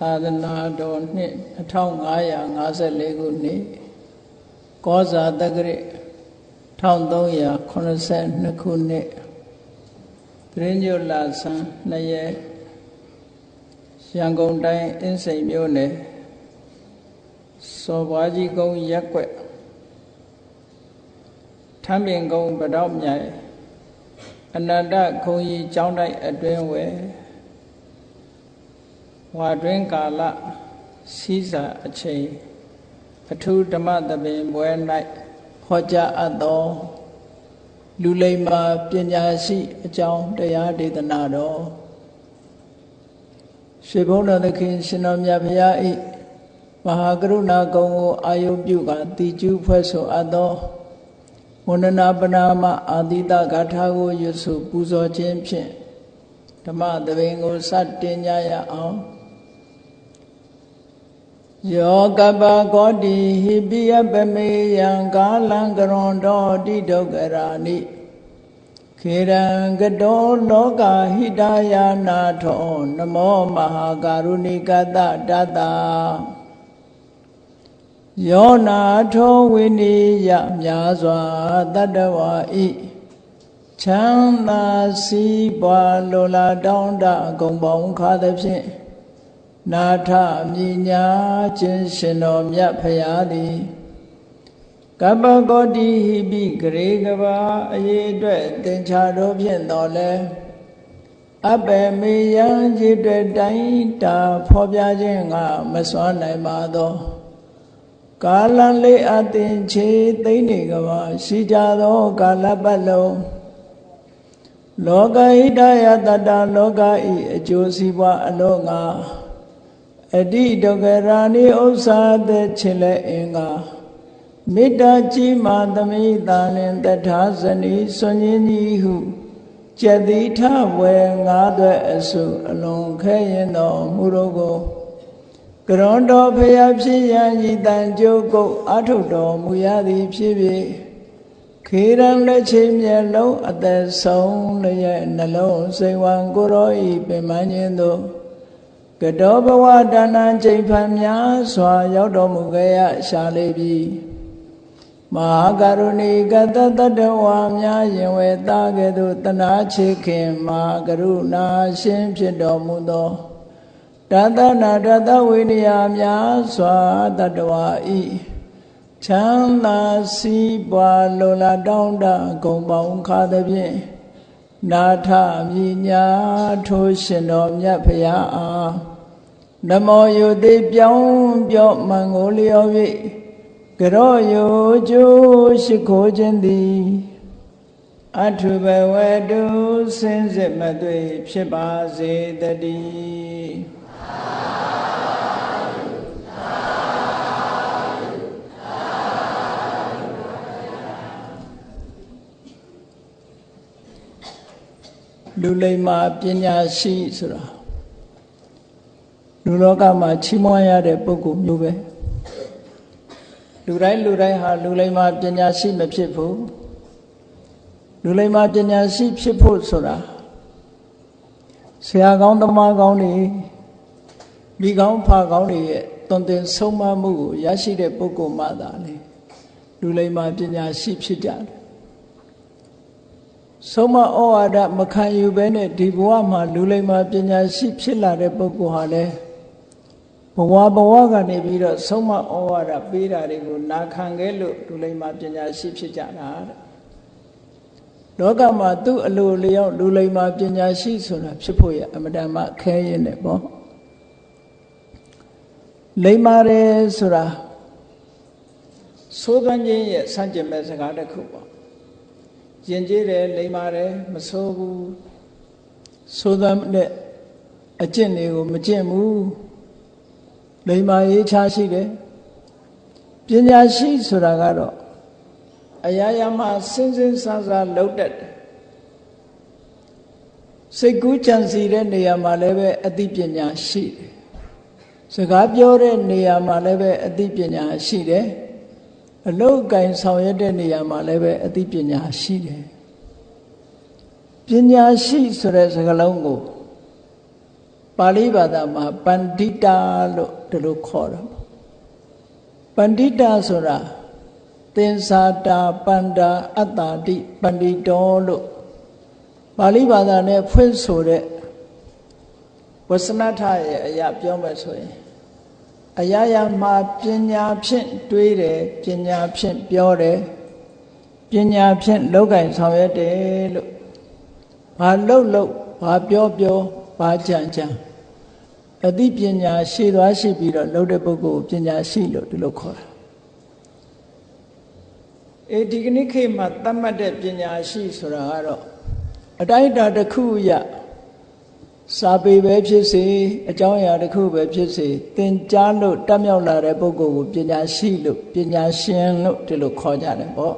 သာသနာတော်နှစ်2554ခုနှစ်ကောဇာတက္ကရာ1382ခုနှစ်သရင်းညွတ်လဆန်း2ရက်ရန်ကုန်တိုင်းအင်းစိန်မြို့နယ်စော်ဘွားကြီးကုန်းရပ်ကွက်ထမ်းပြင်ကုန်းဗတောက်မြိုင်အနန္တခုံကြီးကျောင်းတိုက်အတွင်းဝယ်ဝါတွင်ကာလစီးစာအချိန်အထူးဓမ္မသဘင်ပွဲ၌ဟောကြားအပ်သောလူလိမ္မာပညာရှိအကြောင်းတရားဒေသနာတော်ရွှေဘုန်းတော်သခင်ရှင်တော်မြတ်ဘုရား၏မဟာကရုဏာကုံကိုအာယုပြုကတိကျူးဖွဲ့ဆိုအပ်သောဝန္ဒနာပနာမအာတိတဂါထာကိုရွတ်ဆိုပူဇော်ခြင်းဖြင့်ဓမ္မသဘင်ကိုစတင်ကြရအောင်ယောကပကောတိဟိပိယပမေယံကာလံကရွန်တော်တိဒုက္ခရာနိခေရံကတောလောကဟိတယာနာထောနမောမဟာကာရုဏိကတတတယောနာထောဝိနိယမြာစွာတတ္တဝါဤချမ်းသာစီးပွားလိုလားတောင်းတအကုန်ပေါင်းခါသဖြင့်နာထမြညာခြင်းရှင်တော်မြတ်ဖရာသည်ကပ္ပကောတိဟိပိဂရေကဘာအရေးအတွက်သင်္ချာတော်ဖြင့်တော်လဲအပေမေယံရေအတွက်တိုင်းတာဖော်ပြခြင်းကမစွမ်းနိုင်ပါသောကာလလေးအသင်ချေသိမ့်နေကဘာရှိကြသောကာလပတ်လုံးလောကဟိတယတတလောကဤအကျိုးစီးပွားအလုံးငါအတိဒုက္ခရာနိဥစ္စာသက်ချင်လဲအင်္ဂါမေတ္တာကြီးမာသမိတာလင်တထာဇနီစွန်ရင်ကြီးဟုကျက်တိထဝေငါးသွဲအစုအလုံးခဲရင်တော်မူတော်ကိုကရွန်တော်ဖျားဖြစ်ရန်ဤတန်ကြိုးကုတ်အထုတော်မူရသည်ဖြစ်ဖြစ်ခေရန်လက်ချင်းမျက်လုံးအသက်ဆုံးလျက်နှလုံးစိတ်ဝံကိုရောဤပင်မခြင်းသို့ကတောဘဝဒါနချိန်ဖန်များစွာရောက်တော်မူခဲ့ရရှာလေပြီမဟာကရုဏီကတတတဝါများရင်ဝေသားကဲ့သို့တနာချေခင်မဟာကရုဏာရှင်ဖြစ်တော်မူသောတသနာတသဝိနည်းများစွာတတဝါဤချမ်းသာစီးပွားလိုလားတောင်းတဂုံပေါင်းခါသဖြင့်နာထမြညာထိုးရှင်တော်မြတ်ဖရာအားနမောယုတိပြောင်းပြော့မှန်ကိုလျော်၍ကရောယုကျိုးရှိခိုးခြင်းသည်အထုဘဝတုစင်စစ်မသွေဖြစ်ပါစေတည်းလူလိမ္မာပညာရှိဆိုတာလူလောကမှာချီးမွမ်းရတဲ့ပုဂ္ဂိုလ်မျိုးပဲလူတိုင်းဟာလူလိမ္မာပညာရှိမဖြစ်ဘူးလူလိမ္မာပညာရှိဖြစ်ဖို့ဆိုတာဆရာကောင်းသမားကောင်းတွေမိကောင်းဖကောင်းတွေရဲ့သွန်သင်ဆုံးမမှုကိုရရှိတဲ့ပုဂ္ဂိုလ်မှသာလေလူလိမ္မာပညာရှိဖြစ်ကြတယ်ဆုံးမဩဝါဒမခံယူဘဲနဲ့ဒီဘဝမှာလူလိမ္မာပညာရှိဖြစ်လာတဲ့ပုဂ္ဂိုလ်ဟာလည်းဘဝကနေပြီးတော့ဆုံးမဩဝါဒပေးတာတွေကိုနာခံခဲ့လို့လူလိမ္မာပညာရှိဖြစ်ကြတာတဲ့လောကမှာသူ့အလိုလျောက်လူလိမ္မာပညာရှိဆိုတာဖြစ်ဖို့ရအမတန်မှခဲရင်တယ်ပေါ့လိမ္မာတယ်ဆိုတာဆိုးသွမ်းခြင်းရဲ့စန့်ကျင်မဲ့စကားတစ်ခုပေါ့ယဉ်ကျေးတယ်လိမ္မာတယ်မဆိုးဘူးဆိုးသွမ်းတဲ့အကျင့်တွေကိုမကျင့်ဘူးလိမ္မာရေးချရှိတယ်ပညာရှိဆိုတာကတော့အရာရာမှာစဉ်းစဉ်းစားစားလုပ်တတ်တယ်စိတ်ကူးကြံစီတဲ့နေရာမှာလည်းပဲအသိပညာရှိတယ်စကားပြောတဲ့နေရာမှာလည်းပဲအသိပညာရှိတယ်အလုပ်ကိုင်ဆောင်ရွက်တဲ့နေရာမှာလည်းပဲအသိပညာရှိတယ်ပညာရှိဆိုတဲ့စကားလုံးကို ပါဠိဘာသာမှာပန္တိတာလို့ဒီလိုခေါ်တာပန္တိတာဆိုတာသင်္သာတာပန္တာအတ္တာတိပန္တိတောလို့ပါဠိဘာသာနဲ့ဖွင့်ဆိုတဲ့ဝဆနထရဲ့အရာပြောမယ်ဆိုရင်အရာရာမှာပညာဖြင့်တွေးတယ်ပညာဖြင့်ပြောတယ်ပညာဖြင့်လောက်ကင်ဆောင်ရွက်တယ်လို့ဘာလုပ်ဘာပြောဘာကြံအသိပညာရှိသွားရှိပြီးတော့လုပ်တဲ့ပုဂ္ဂိုလ်ပညာရှိလို့ဒီလိုခေါ်တာဒီကနေ့ခေတ်မှာသတ်မှတ်တဲ့ပညာရှိဆိုတာကတော့အတိုင်းအတာတစ်ခုရစာပေပဲဖြစ်စေအကြောင်းအရာတစ်ခုပဲဖြစ်စေသင်ကြားလို့တတ်မြောက်လာတဲ့ပုဂ္ဂိုလ်ကိုပညာရှိလို့ပညာရှင်လို့ဒီလိုခေါ်ကြတယ်ပေါ့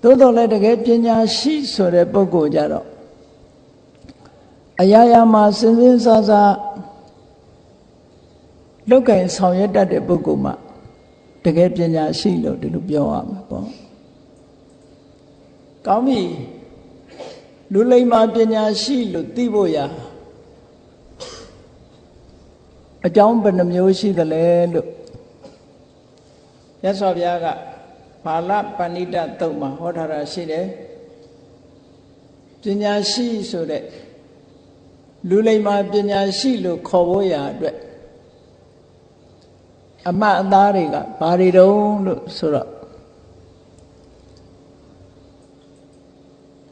သို့တော်လည်းတကယ်ပညာရှိဆိုတဲ့ပုဂ္ဂိုလ်ကြတော့အရာရာမှာစဉ်းစားလောက်ကင်ဆောင်ရွက်တတ်တဲ့ပုဂ္ဂိုလ်မှာတကယ်ပညာရှိလို့ဒီလိုပြောရမှာပေါ့ကောင်းပြီလူလိမ္မာပညာရှိလို့သိဖို့ရာအကြောင်းဘယ်နှမျိုးရှိသလဲလို့မြတ်စွာဘုရားကဘာလပဏိတသုတ်မှာဟောထားတာရှိတယ်ပညာရှိဆိုတဲ့လူလိမ္မာပညာရှိလို့ခေါ်ဖို့ရာအတွက်အမှတ်အသားတွေကဘာတွေတုံးလို့ဆိုတော့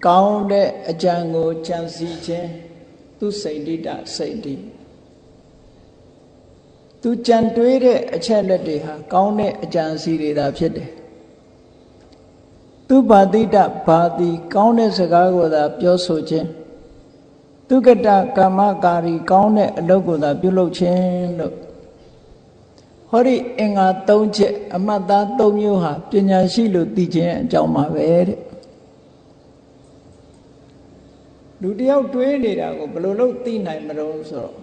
ကောင်းတဲ့အကြံကိုကြံစည်ခြင်းသူစိတ်တိတစိတ်တိသူကြံတွေးတဲ့အချက်လက်တွေဟာကောင်းတဲ့အကြံစီတွေသာဖြစ်တယ်သူဘာတိတဘာတိကောင်းတဲ့စကားကိုသာပြောဆိုခြင်းသူကတကမ္မကာရီကောင်းတဲ့အလုပ်ကိုသာပြုလုပ်ခြင်းလို့ဟောဒီအင်္ဂါ၃ချက်အမှတ်သား၃မျိုးဟာပညာရှိလို့သိခြင်းအကြောင်းပါပဲတဲ့လူတယောက်တွေးနေတာကိုဘယ်လိုလုပ်သိနိုင်မလို့ဆိုတော့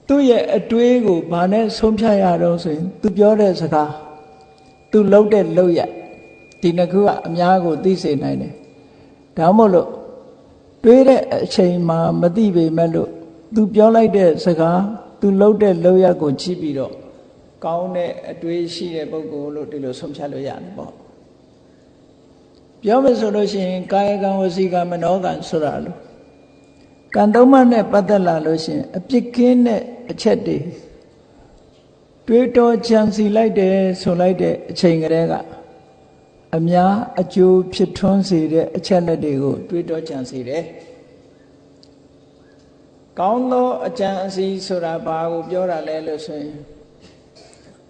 သူ့ရဲ့အတွေးကိုဘာနဲ့ဆုံးဖြတ်ရတော့ဆိုရင်သူပြောတဲ့စကားသူလုပ်တဲ့လုပ်ရဒီနှစ်ခုကအများကိုသိစေနိုင်တယ်ဒါမှမဟုတ်လို့တွေးတဲ့အချိန်မှာမသိပေမဲ့လို့သူပြောလိုက်တဲ့စကားသူလုပ်တဲ့လုပ်ရကိုကြည့်ပြီးတော့ကောင်းတဲ့အတွေးရှိတဲ့ပုဂ္ဂိုလ်လို့ဒီလိုဆုံးဖြတ်လို့ရတယ်ပေါ့ပြောမယ်ဆိုလို့ရှိရင်ကာယကံဝစီကံမနောကံဆိုတာလို့ကံသုံးပါးနဲ့ပတ်သက်လာလို့ရှိရင်အပြစ်ကင်းတဲ့အချက်တွေးတောကြံစီလိုက်တယ်ဆိုလိုက်တဲ့အချိန်ကလေးကအများအကျိုးဖြစ်ထွန်းစေတဲ့အချက်လက်တွေကိုတွေးတောကြံစီတယ်ကောင်းသောအကြံအစီဆိုတာဘာကိုပြောတာလဲလို့ဆိုရင်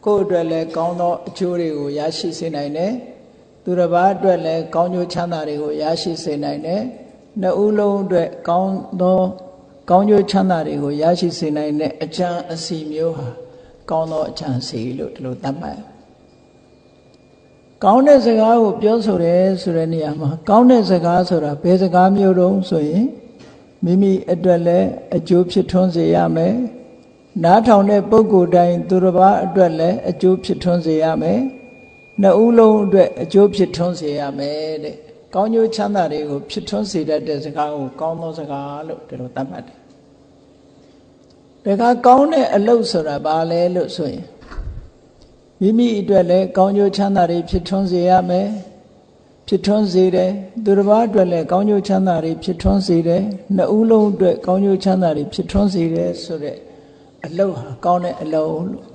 ကိုယ့်အတွက်လည်းကောင်းသောအကျိုးတွေကိုရရှိစေနိုင်တယ်သူတစ်ပါးအတွက်လည်းကောင်းကျိုးချမ်းသာတွေကိုရရှိစေနိုင်တယ်နှစ်ဦးလုံးအတွက်ကောင်းသောကောင်းကျိုးချမ်းသာတွေကိုရရှိစေနိုင်တဲ့အကြံအစီမျိုးဟာကောင်းသောအကြံအစီလို့ဒီလိုသတ်မှတ်ကောင်းတဲ့စကားကိုပြောဆိုတယ်ဆိုတဲ့နေရာမှာကောင်းတဲ့စကားဆိုတာဘယ်စကားမျိုးတုံးဆိုရင်မိမိအတွက်လည်းအကျိုးဖြစ်ထွန်းစေရမယ်နားထောင်တဲ့ပုဂ္ဂိုလ်တိုင်းသူတစ်ပါးအတွက်လည်းအကျိုးဖြစ်ထွန်းစေရမယ်နှစ်ဦးလုံးအတွက်အကျိုးဖြစ်ထွန်းစေရမယ်တဲ့ကောင်းကျိုးချမ်းသာတွေကိုဖြစ်ထွန်းစေတတ်တဲ့စကားကိုကောင်းသောစကားလို့ဒီလိုသတ်မှတ်တယ်ဒါကကောင်းတဲ့အလုပ်ဆိုတာဘာလဲလို့ဆိုရင်မိမိအတွက်လည်းကောင်းကျိုးချမ်းသာတွေဖြစ်ထွန်းစေရမယ်ဖြစ်ထွန်းစေတယ်သူတစ်ပါးအတွက်လည်းကောင်းကျိုးချမ်းသာတွေဖြစ်ထွန်းစေတယ်နှစ်ဦးလုံးအတွက်ကောင်းကျိုးချမ်းသာတွေဖြစ်ထွန်းစေတယ်ဆိုတဲ့အလုပ်ဟာကောင်းတဲ့အလုပ်လို့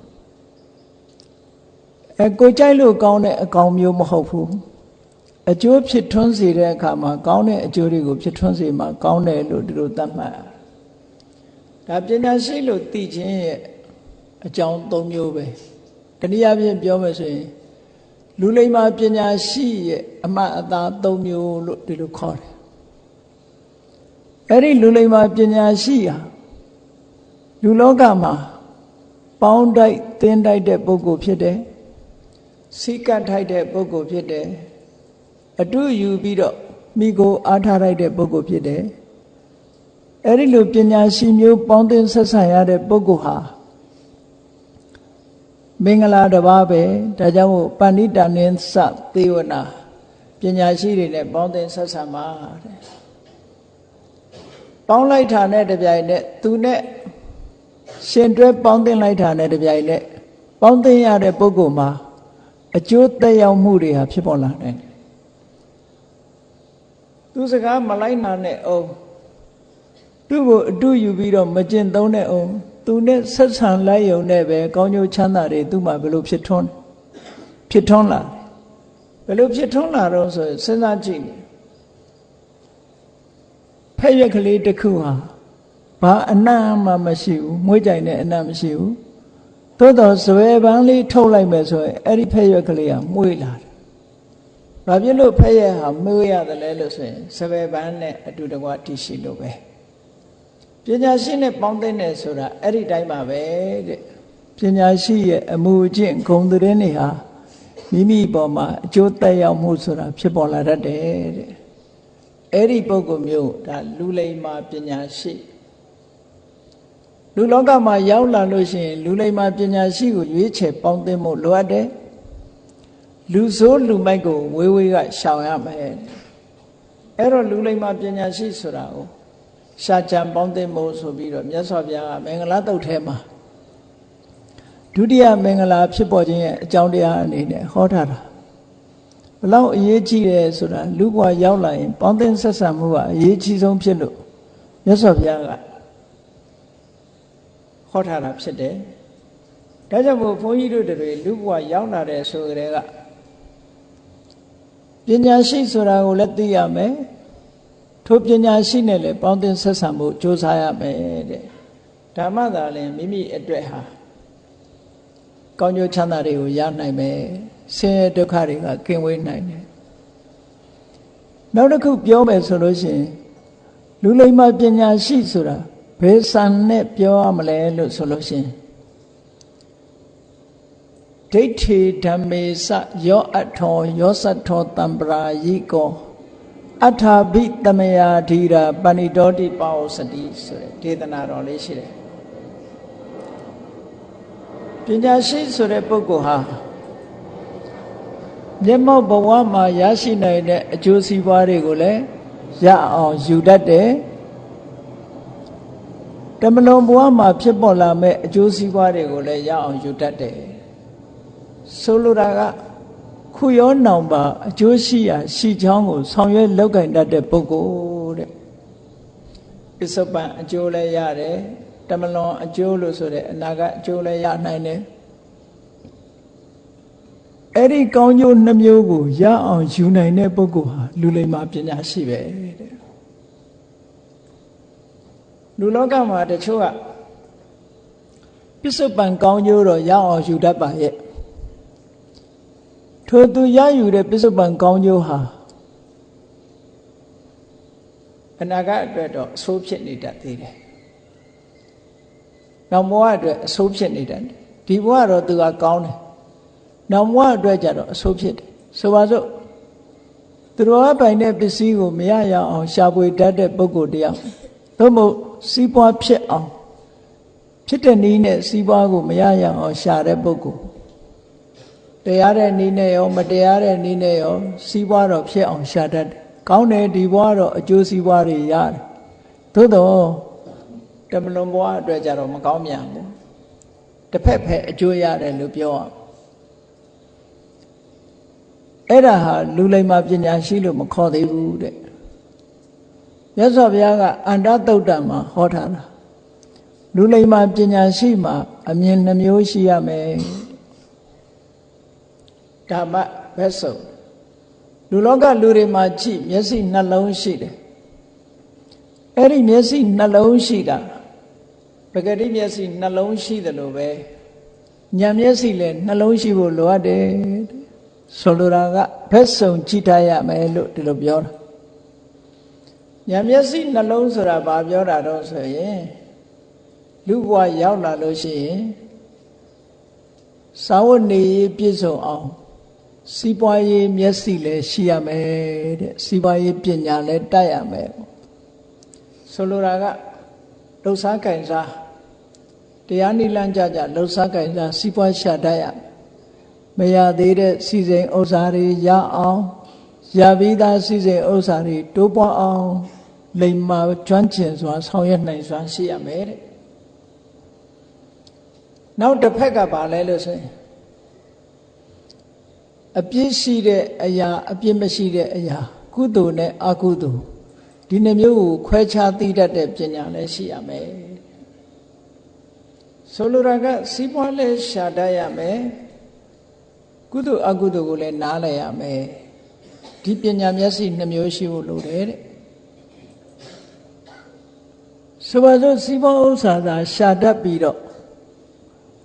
ကိုကြိုက်လို့ကောင်းတဲ့အကောင်မျိုးမဟုတ်ဘူးအကျိုးဖြစ်ထွန်းစေတဲ့အခါမှာကောင်းတဲ့အကျိုးတွေကိုဖြစ်ထွန်းစေမှာကောင်းတယ်လို့ဒီလိုသတ်မှတ်ဒါပညာရှိလို့သိခြင်းရဲ့အကြောင်း၃မျိုးပဲတနည်းအားဖြင့်ပြောမယ်ဆိုရင်လူလိမ္မာပညာရှိရဲ့အမှတ်အသား၃မျိုးလို့ဒီလိုခေါ်တယ်အဲ့ဒီလူလိမ္မာပညာရှိဟာလူလောကမှာပေါင်းတိုက်သင်းတိုက်တဲ့ပုဂ္ဂိုလ်ဖြစ်တယ်စိတ်ကပ်ထိုက်တဲ့ပုဂ္ဂိုလ်ဖြစ်တယ်အတူယူပြီးတော့မိကိုအားထားလိုက်တဲ့ပုဂ္ဂိုလ်ဖြစ်တယ်အဲ့ဒီလိုပညာရှိမျိုးပေါင်းသင်းဆက်ဆံရတဲ့ပုဂ္ဂိုလ်ဟာမင်္ဂလာတစ်ပါးပဲဒါကြောင့်မို့ပဏိတနိသသေဝနာပညာရှိတွေနဲ့ပေါင်းသင်းဆက်ဆံပါတဲ့ ပေါင်းလိုက်တာနဲ့တပြိုင်နက်သူနဲ့ရှင်တွဲပေါင်းတင်လိုက်တာနဲ့တပြိုင်နက်ပေါင်းတင်ရတဲ့ပုဂ္ဂိုလ်မှာအကျိုးသက်ရောက်မှုတွေဟာဖြစ်ပေါ်လာတယ်သူစကားမလိုက်နာနဲ့အောင်သူ့ကိုအတူယူပြီးတော့မကျင့်သုံးတဲ့အောင်သူနဲ့ဆက်ဆံလိုက်ရုံနဲ့ပဲကောင်းကျိုးချမ်းသာတွေသူ့မှာဘယ်လိုဖြစ်ထွန်းလာဘယ်လိုဖြစ်ထွန်းလာတော့ဆိုရင်စဉ်းစားကြည့်နေဖက်ရွက်ကလေးတစ်ခုဟာဘာအနံ့မှမရှိဘူးမွေးကြိုင်တဲ့အနံ့မရှိဘူးသို့တော့ဇွဲပန်းလေးထုတ်လိုက်မယ်ဆိုရင်အဲ့ဒီဖက်ရွက်ကလေးကမွေးလာတယ်ဘာဖြစ်လို့ဖက်ရွက်ဟာမွေးရတယ်လဲလို့ဆိုရင်ဇွဲပန်းနဲ့အတူတကွတည်ရှိလို့ပဲပညာရှိနဲ့ပေါင်းတဲ့ဆိုတာအဲ့ဒီတိုင်းပါပဲတဲ့ပညာရှိရဲ့အမှုအကျင့်ဂုဏ်သတင်းတွေဟာမိမိပေါ်မှာအကျိုးသက်ရောက်မှုဆိုတာဖြစ်ပေါ်လာတတ်တယ်တဲ့အဲ့ဒီပုဂ္ဂိုလ်မျိုးဒါလူလိမ္မာပညာရှိလူလောကမှာရောက်လာလို့ရှိရင်လူလိမ္မာပညာရှိကိုရွေးချယ်ပေါင်းသင်းဖို့လိုအပ်တယ်လူဆိုးလူမိုက်ကိုဝေးဝေးကရှောင်ရမယ်အဲ့တော့လူလိမ္မာပညာရှိဆိုတာကိုရှာကြံပေါင်းသင်းဖို့ဆိုပြီးတော့မြတ်စွာဘုရားကမင်္ဂလာတုတ်ထဲမှာဒုတိယမင်္ဂလာဖြစ်ပေါ်ခြင်းရဲ့အကြောင်းတရားအနေနဲ့ဟောထားတာဘလောက်အရေးကြီးတယ်ဆိုတာလူဘဝရောက်လာရင်ပေါင်းသင်းဆက်ဆံမှုကအရေးကြီးဆုံးဖြစ်လို့မြတ်စွာဘုရားကဟောထားတာဖြစ်တယ်ဒါကြောင့်မို့ဘုန်းကြီးတို့တွေလူဘဝရောက်လာတဲ့ဆိုကြတဲ့ကပညာရှိဆိုတာကိုလည်းသိရမယ်ထိုပညာရှိနဲ့လည်းပေါင်းသင်းဆက်ဆံဖို့ကြိုးစားရမယ်တဲ့ဓမ္မသာလည်းမိမိအတွက်ဟာကောင်းကျိုးချမ်းသာတွေကိုရနိုင်မယ်ဆင်းရဲဒုက္ခတွေကကင်းဝေးနိုင်တယ်နောက်တစ်ခုပြောမယ်ဆိုလို့ရှိရင်လူလိမ္မာပညာရှိဆိုတာဘယ်စံနဲ့ပြောရမလဲလို့ဆိုလို့ရှိရင်ဒိဋ္ဌိဓမ္မေစယောအထောယောသထောတံပရာယိကောအထာဘိတမယာဓိရာပဏိတောတိပါဝစတိဆိုတဲ့ဒေသနာတော်လေးရှိတယ်ပညာရှိဆိုတဲ့ပုဂ္ဂိုလ်ဟာမျက်မှောက်ဘဝမှာရရှိနိုင်တဲ့အကျိုးစီးပွားတွေကိုလည်းရအောင်ယူတတ်တယ်တမလွန်ဘဝမှာဖြစ်ပေါ်လာမဲ့အကျိုးစီးပွားတွေကိုလည်းရအောင်ယူတတ်တယ်ဆိုလိုတာကခုရောနောင်ပါအကျိုးရှိရာရှိချောင်းကိုဆောင်ရွက်လုပ်ကင်တတ်တဲ့ပုဂ္ဂိုလ်တဲ့ပစ္စုပန်အကျိုးလည်းရတယ်တမလွန်အကျိုးလို့ဆိုတဲ့အနာဂတ်အကျိုးလည်းရနိုင်တယ်အဲ့ဒီကောင်းကျိုးနှမျိုးကိုရအောင်ယူနိုင်တဲ့ပုဂ္ဂိုလ်ဟာလူလိမ္မာပညာရှိပဲတဲ့လူလောကမှာတချို့ကပစ္စုပန်ကောင်းကျိုးတော့ရအောင်ယူတတ်ပါရဲ့ထိုသူရယူတဲ့ပစ္စုပန်ကောင်းကျိုးဟာအနာဂတ်အတွက်တော့အဆိုးဖြစ်နေတတ်သေးတယ်နောက်ဘဝအတွက်အဆိုးဖြစ်နေတတ်တယ်ဒီဘဝတော့သူကကောင်းတယ်နောက်ဘဝအတွက်ကြတော့အဆိုးဖြစ်တယ်ဆိုပါစို့သူတော်ကပိုင်တဲ့ပစ္စည်းကိုမရရအောင်ရှာဖွေတတ်တဲ့ပုဂ္ဂိုလ်တယောက်သို့မဟုတ်စီးပွားဖြစ်အောင်ဖြစ်တဲ့နည်းနဲ့စီးပွားကိုမရရအောင်ရှာတဲ့ပုဂ္ဂိုလ်တရားတဲ့နည်းနဲ့ရောမတရားတဲ့နည်းနဲ့ရောစီးပွားတော့ဖြစ်အောင်ရှာတတ်တယ်ကောင်းတယ်ဒီဘဝတော့အကျိုးစီးပွားတွေရတယ်သို့တော့တမလွန်ဘဝအတွက်ကြတော့မကောင်းမြန်ဘူးတစ်ဖက်ဖက်အကျိုးရတယ်လို့ပြောအောင်အဲ့ဒါဟာလူလိမ္မာပညာရှိလို့မခေါ်သေးဘူးတဲ့မြတ်စွာဘုရားကအန္တသုတ်တံမှာဟောထားတာလူလိမ္မာပညာရှိမှာအမြင်နှမျိုးရှိရမယ်ဓမ္မဘက်ဆုံးလူလောကလူတွေမှာကြည့်မျက်စိနှလုံးရှိတယ်အဲ့ဒီမျက်စိနှလုံးရှိတာပဂတိမျက်စိနှလုံးရှိတယ်လို့ပဲဉာဏ်မျက်စိလည်းနှလုံးရှိဖို့လိုအပ်တယ်ဆိုလိုတာကဘက်ဆုံးကြည့်ထားရမယ်လို့ဒီလိုပြောတာဉာဏ်မျက်စိနှလုံးဆိုတာဘာပြောတာတော့ဆိုရင်လူဘဝရောက်လာလို့ရှိရင်သာဝတ္နေပြည့်စုံအောင်စီးပွားရေးမျက်စိလည်းရှိရမယ်တဲ့စီးပွားရေးပညာလည်းတတ်ရမယ်ဆိုလိုတာကလှုပ်ရှားကင်စားတရားနိလန့်ကြကြလှုပ်ရှားကင်စားစီးပွားရှာတတ်ရမရသေးတဲ့စီစဉ်ဥစ္စာတွေရအောင်ရပြီးသားစီစဉ်ဥစ္စာတွေတိုးပွားအောင် လိမ္မာကျွမ်းကျင်စွာဆောင်ရွက်နိုင်စွာရှိရမယ်တဲ့နောက်တစ်ဖက်ကပါလဲလို့ဆိုရင်အပြစ်ရှိတဲ့အရာအပြစ်မရှိတဲ့အရာကုသိုလ်နဲ့အကုသိုလ်ဒီနှမျိုးကိုခွဲခြားသိတတ်တဲ့ပညာလည်းရှိရမယ်ဆိုလိုတာကစီးပွားလည်းရှာတတ်ရမယ်ကုသိုလ်အကုသိုလ်ကိုလည်းနားလည်ရမယ်ဒီပညာမျက်စိနှမျိုးရှိဖို့လိုတယ်တဲ့ဆိုပါစို့စီးပွားဥစ္စာသာရှာတတ်ပြီးတော့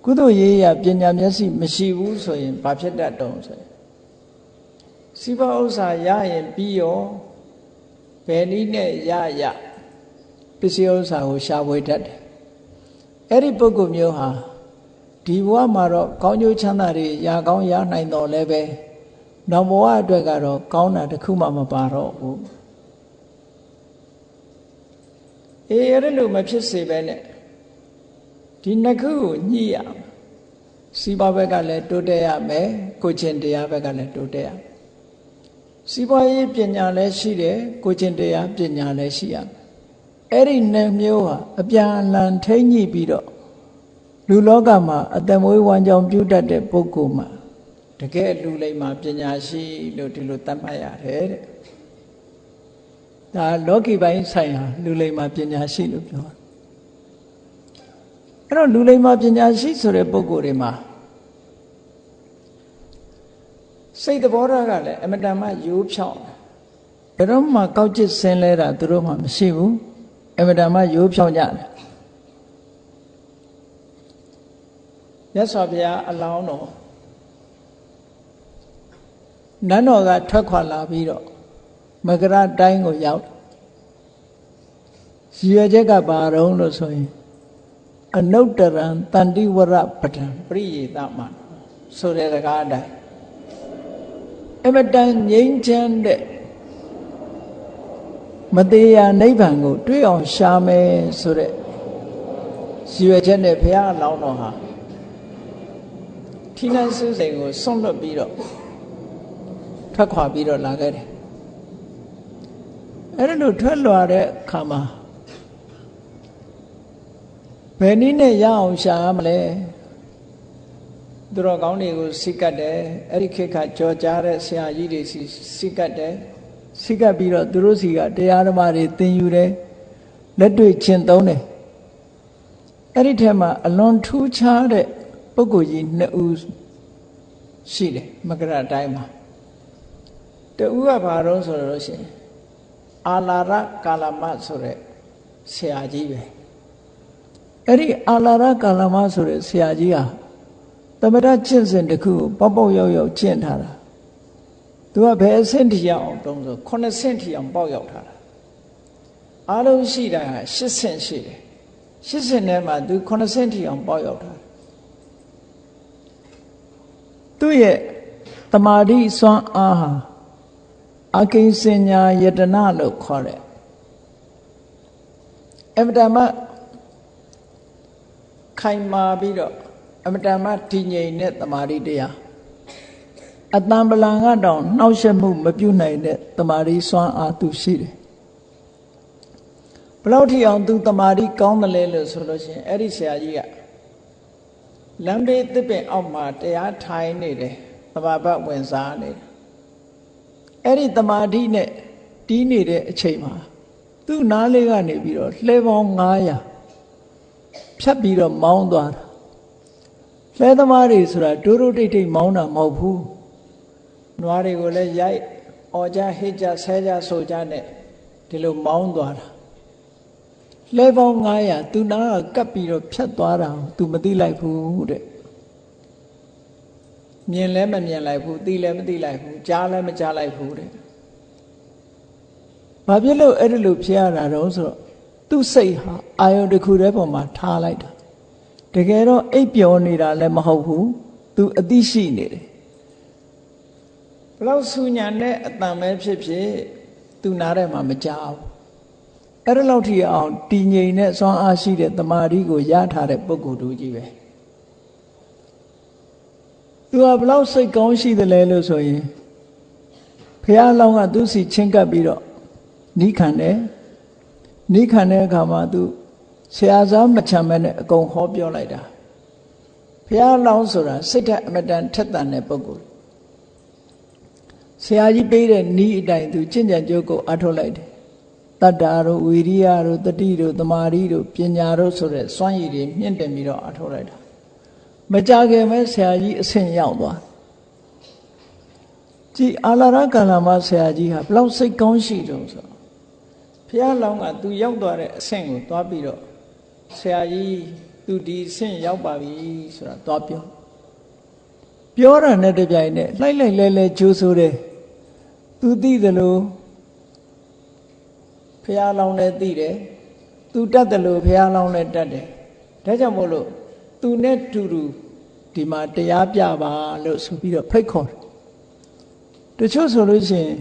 ကုသိုလ်ရေးရပညာမျက်စိမရှိဘူးဆိုရင်ဘာဖြစ်တတ်တုံးဆိုရင်စီးပွားဥစ္စာရရင်ပြီးရောဘယ်နည်းနဲ့ရပစ္စည်းဥစ္စာကိုရှာဖွေတတ်တယ်အဲ့ဒီပုဂ္ဂိုလ်မျိုးဟာဒီဘဝမှာတော့ကောင်းကျိုးချမ်းသာတွေရကောင်းရနိုင်တော်လည်းပဲနောက်ဘဝအတွက်ကတော့ကောင်းတာတစ်ခုမှမပါတော့ဘူးအဲ့လိုမဖြစ်စေပဲနဲ့ဒီနှစ်ခုကိုညှိရစီးပွားဘက်ကလည်းတိုးတက်ရမယ်ကိုချင်းတရားဘက်ကလည်းတိုးတက်ရမယ်စီးပွားရေးပညာလည်းရှိတယ်ကိုချင်းတရားပညာလည်းရှိရမယ်အဲ့ဒီနှစ်မျိုးဟာအပြန်အလှန်ထိမ့်ညှိပြီးတော့လူလောကမှာအတမွေးဝမ်းကြောင်းပြုတတ်တဲ့ပုဂ္ဂိုလ်မှာတကယ်လူလိမ္မာပညာရှိလို့ဒီလိုသတ်မှတ်ရတယ်တဲ့ဒါလောကီပိုင်းဆိုင်ဟာလူလိမ္မာပညာရှိလို့ပြောတာအဲ့တော့လူလိမ္မာပညာရှိဆိုတဲ့ပုဂ္ဂိုလ်တွေမှာစိတ်သဘောထားကလည်းအမတန်မှရိုးဖြောင်းဘယ်တော့မှကောက်ကျစ်ဆင်းလဲတာသူတို့မှမရှိဘူးအမတန်မှရိုးဖြောင်းကြတယ်မြတ်စွာဘုရားအလောင်းတော်နန်းတော်ကထွက်ခွာလာပြီးတော့မကရတိုင်းကိုရောက်ရည်ရွယ်ချက်ကဘာတုံးလို့ဆိုရင်အနုတ္တရံတန္တိဝရပဒံပရိယေသမဆိုတဲ့စကားအတိုင်းအမတန်ငြိမ်းချမ်းတဲ့မတရားနိဗ္ဗာန်ကိုတွေ့အောင်ရှာမယ်ဆိုတဲ့ရည်ရွယ်ချက်နဲ့ဘုရားအလောင်းတော်ဟာထိနှံစည်းစိမ်ကိုဆွန့်လွတ်ပြီးတော့ထွက်ခွာပြီးတော့လာခဲ့တယ်အဲ့ဒါလို့ထွက်လာတဲ့အခါမှာဘယ်နည်းနဲ့ရအောင်ရှာရမလဲသူတော်ကောင်းတွေကိုစိတ်ကတ်တယ်အဲ့ဒီခေတ်ကကြော်ကြားတဲ့ဆရာကြီးတွေစိတ်ကတ်တယ်စိတ်ကတ်ပြီးတော့သူတို့စီကတရားဓမ္မတွေသင်ယူတယ်လက်တွေ့ကျင့်သုံးတယ်အဲ့ဒီထဲမှာအလွန်ထူးခြားတဲ့ပုဂ္ဂိုလ်ကြီးနှစ်ဦးရှိတယ်မကရတိုင်းမှာတဦးကဘာလို့ဆိုလို့ရှိရင်အာလာရကာလမဆိုတဲ့ဆရာကြီးပဲအဲ့ဒီအာလာရကာလမဆိုတဲ့ဆရာကြီးဟာသမထကျင့်စဉ်တစ်ခုကိုပေါက်ပေါက်ရောက်ရောက်ကျင့်ထားတာသူကဘယ်အဆင့်ထိရောက်အောင်တုံးဆို9ဆင့်ထိအောင်ပေါက်ရောက်ထားတာအားလုံးရှိတာက10ဆင့်ရှိတယ်10ဆင့်ထဲမှာသူ9ဆင့်ထိအောင်ပေါက်ရောက်ထားတယ်သူ့ရဲ့တမာတိစွမ်းအားဟာအကိဉ္စညာယတနာလို့ခေါ်တယ်အမတမခိုင်မာပြီးတော့အမတမတည်ငြိမ်တဲ့တမာတိတရားအတံပလံကတောင်နှောက်ယှက်မှုမပြုနိုင်တဲ့တမာတိစွမ်းအားသူရှိတယ်ဘလို့ထီအောင်သူတမာတိကောင်းတယ်လေလို့ဆိုလို့ရှိရင်အဲ့ဒီဆရာကြီးကလမ်းဘေးသစ်ပင်အောက်မှာတရားထိုင်နေတယ်သဘာဝဝင်စားနေတယ်အဲ့ဒီတမာတိနဲ့တီးနေတဲ့အချိန်မှာသူ့နားလေးကနေပြီးတော့လှဲပေါင်း900ဖြတ်ပြီးတော့မောင်းသွားတာလှဲသမားတွေဆိုတာတိုးတိုးတိတ်တိတ်မောင်းတာမဟုတ်ဘူးနွားတွေကိုလည်းရိုက်အော်ကြဟစ်ကြဆဲကြဆိုကြနဲ့ဒီလိုမောင်းသွားတာလှဲပေါင်း900သူနားကကပ်ပြီးတော့ဖြတ်သွားတာသူမသိလိုက်ဘူးတဲ့မြင်လည်းမမြင်လိုက်ဘူးသိလည်းမသိလိုက်ဘူးကြားလည်းမကြားလိုက်ဘူးတဲ့ဘာဖြစ်လို့အဲ့ဒီလိုဖြစ်ရတာတော့ဆိုတော့သူ့စိတ်ဟာအာယုန်တစ်ခုတည်းပေါ်မှာထားလိုက်တာတကယ်တော့အိပ်ပျော်နေတာလည်းမဟုတ်ဘူးသူအသိရှိနေတယ်ဘလောက်ဆူညံတဲ့အတန်ပဲဖြစ်ဖြစ်သူနားထဲမှာမကြောက်အဲ့ဒါလောက်ထိအောင်တည်ငြိမ်တဲ့စွမ်းအားရှိတဲ့တမာတိကိုရထားတဲ့ပုဂ္ဂိုလ်တို့ကြီးပဲသူကဘလောက်စိတ်ကောင်းရှိတယ်လဲလို့ဆိုရင်ဘုရားလောင်းကသူ့စီချင်းကပ်ပြီးတော့နီးခံတယ် နိခံတဲ့အခါမှာသူဆရာစားမချမ်းမဲနဲ့အကုန်ဟောပြောလိုက်တာဘုရားလောင်းဆိုတာစိတ်ဓာတ်အမတန်ထက်သန်တဲ့ပုဂ္ဂိုလ်ဆရာကြီးပေးတဲ့နီးအတိုင်းသူကျင့်ကြံကြိုးကိုအထောက်လိုက်တယ်တတ္တာတို့ဝီရိယတို့တတိတို့သမာဓိတို့ပညာတို့ဆိုတဲ့စွမ်းရည်တွေမြင့်တင်ပြီးတော့အထောက်လိုက်တာမကြခင်ပဲဆရာကြီးအဆင့်ရောက်သွားကြည်အာလာရကာလမှာဆရာကြီးဟာဘလောက်စိတ်ကောင်းရှိတုံးဆိုဘုရားလောင်းကသူရောက်သွားတဲ့အဆင့်ကိုသွားပြီးတော့ဆရာကြီးသူဒီအဆင့်ရောက်ပါပြီဆိုတာသွားပြောတာနဲ့တပြိုင်နက်လှိုက်လဲကြိုးဆိုတယ်သူသိသလိုဘုရားလောင်းလည်းသိတယ်သူတတ်တယ်လို့ဘုရားလောင်းလည်းတတ်တယ်ဒါကြောင့်မို့လို့သူနဲ့တူတူဒီမှာတရားပြပါလို့ဆိုပြီးတော့ဖိတ်ခေါ်တယ်တချို့ဆိုလို့ရှိရင်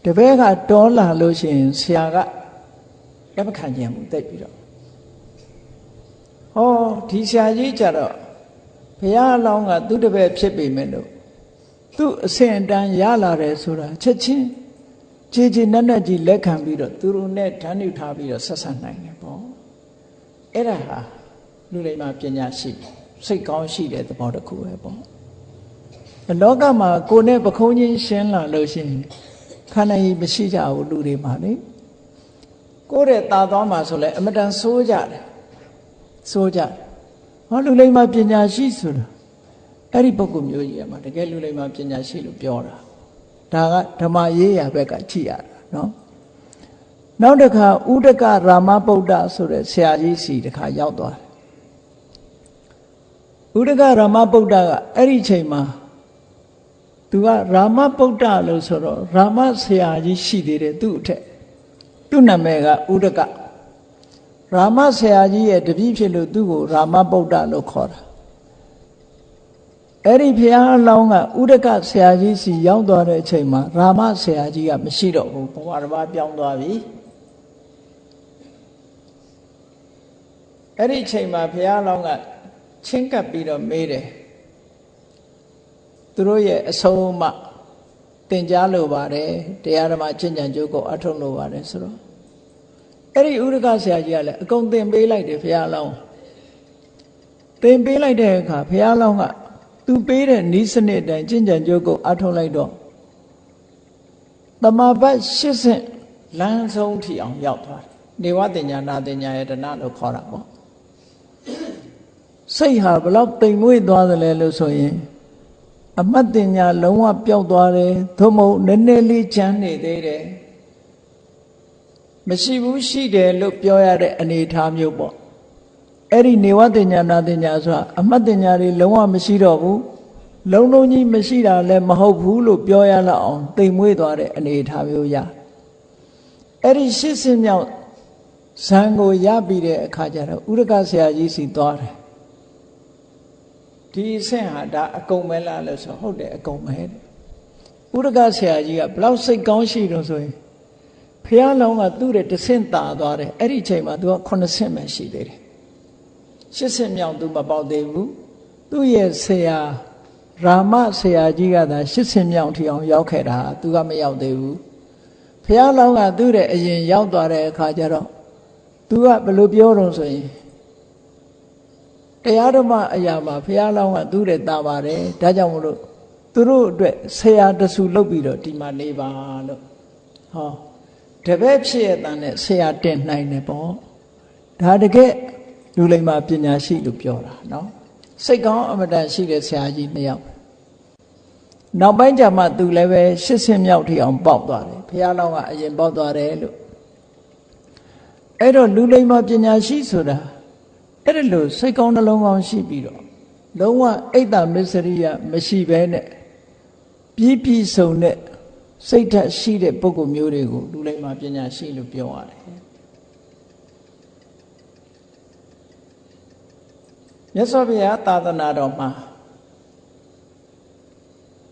တပည့်ကတော်လာလို့ရှိရင်ဆရာကလက်မခံကြဘူးတိတ်ပြီးတော့ဟောဒီဆရာကြီးကြတော့ဘုရားလောင်းကသူ့တပည့်ဖြစ်ပေမဲ့လို့သူ့အစဉ်အတန်းရလာတယ်ဆိုတာချက်ချင်းကြည်ကြည်နက်နက်ကြီးလက်ခံပြီးတော့သူတို့နဲ့ဓာတ်ညှိထားပြီးတော့ဆက်ဆံနိုင်တယ်ပေါ့အဲ့ဒါဟာလူလိမ္မာပညာရှိစိတ်ကောင်းရှိတဲ့သဘောတစ်ခုပဲပေါ့လောကမှာကိုယ်နဲ့ပခုံးချင်းရှင်းလာလို့ရှိရင်ခန္ဓာကြီးမရှိကြဘူးလူတွေမှာလေကိုယ်ရဲ့ตาသွားမှာဆိုလဲအမတန်စိုးကြတယ်ဟောလူလိမ္မာပညာရှိဆိုတာအဲ့ဒီပုဂ္ဂိုလ်မျိုးကြီးမှာတကယ်လူလိမ္မာပညာရှိလို့ပြောတာဒါကဓမ္မရေးရာဘက်ကကြည့်ရတာနော်နောက်တစ်ခါဥဒကရာမဗုဒ္ဓဆိုတဲ့ဆရာကြီးစီတစ်ခါရောက်သွားတယ်ဥဒကရာမဗုဒ္ဓကအဲ့ဒီချိန်မှာသူကရာမဗုဒ္ဓလို့ဆိုတော့ရာမဆရာကြီးရှိသေးတယ်သူ့အထက်သူ့နာမည်ကဥဒကရာမဆရာကြီးရဲ့တပည့်ဖြစ်လို့သူ့ကိုရာမဗုဒ္ဓလို့ခေါ်တာအဲ့ဒီဘုရားလောင်းကဥဒကဆရာကြီးစီရောက်သွားတဲ့အချိန်မှာရာမဆရာကြီးကမရှိတော့ဘူးဘဝတစ်ပါးပြောင်းသွားပြီအဲ့ဒီအချိန်မှာဘုရားလောင်းကချင်းကပ်ပြီးတော့မေးတယ်သူတို့ရဲ့အဆုံးအမသင်ကြားလိုပါတယ်တရားဓမ္မကျင့်ကြံကြိုးကိုအထောက်လိုပါတယ်ဆိုတော့အဲ့ဒီဥဒကဆရာကြီးကလည်းအကုန်သင်ပေးလိုက်တယ်ဘုရားလောင်းသင်ပေးလိုက်တဲ့အခါဘုရားလောင်းကသူပေးတဲ့ဤစနစ်တိုင်းကျင့်ကြံကြိုးကိုအထောက်လိုက်တော့တမပတ်80လမ်းဆုံးထိအောင်ရောက်သွားတယ်နေဝတင်ညာနာတင်ညာယတနာလို့ခေါ်တာပေါ့စိတ်ဟာဘလောက်တိမ်မွေ့သွားသလဲလို့ဆိုရင်အမတ်တင်ညာလုံးဝပျောက်သွားတယ်သို့မဟုတ်နည်းနည်းလေးချမ်းနေသေးတယ်မရှိဘူးရှိတယ်လို့ပြောရတဲ့အနေအထားမျိုးပေါ့အဲ့ဒီနေဝတင်ညာနာတင်ညာဆိုတာအမတ်တင်ညာတွေလုံးဝမရှိတော့ဘူးလုံးလုံးကြီးမရှိတာလည်းမဟုတ်ဘူးလို့ပြောရလောက်အောင်တိမ်မွေ့သွားတဲ့အနေအထားမျိုးရအဲ့ဒီ80မြောက်ဇံကိုရပြီးတဲ့အခါကျတော့ဥဒကဆရာကြီးစီသွားတယ်ဒီအဆင့်ဟာဒါအကုန်ပဲလားလို့ဆိုဟုတ်တယ်အကုန်ပဲဥဒကဆရာကြီးကဘလောက်စိတ်ကောင်းရှိတော့ဆိုရင်ဖះလောင်းကသူ့ရဲ့တဆင့်တာသွားတယ်အဲ့ဒီအချိန်မှာသူက9ဆင့်ပဲရှိသေးတယ်80မြောက်သူမပေါက်သေးဘူးသူ့ရဲ့ဆရာရာမဆရာကြီးကသာ80မြောက်ထီအောင်ရောက်ခဲ့တာသူကမရောက်သေးဘူးဖះလောင်းကသူ့ရဲ့အရင်ရောက်သွားတဲ့အခါကျတော့သူကဘယ်လိုပြောတော့ဆိုရင်တရားဓမ္မအရာမှာဘုရားလောင်းကသူ့ရဲ့တာပါတယ်ဒါကြောင့်မလို့သူတို့အတွက်ဆရာတဆူလုပ်ပြီးတော့ဒီမှာနေပါလို့ဟောတပည့်ဖြစ်ရတဲ့ဆရာတင်နိုင်တယ်ပေါ့ဒါတကယ်လူလိမ္မာပညာရှိလို့ပြောတာနော်စိတ်ကောင်းအမတန်ရှိတဲ့ဆရာကြီး2ယောက်နောက်ပိုင်းကျမှသူလည်းပဲ80မြောက်ထိအောင်ပေါက်သွားတယ်ဘုရားလောင်းကအရင်ပေါက်သွားတယ်လို့အဲ့တော့လူလိမ္မာပညာရှိဆိုတာအဲ့ဒါလို့စိတ်ကောင်းနှလုံးကောင်းရှိပြီးတော့လုံးဝအိတ်တမစ္စရိယမရှိဘဲနဲ့ပြီးစုံတဲ့စိတ်ဓာတ်ရှိတဲ့ပုဂ္ဂိုလ်မျိုးတွေကိုလူလိမ္မာပညာရှိလို့ပြောရတယ်မြတ်စွာဘုရားသာသနာတော်မှာ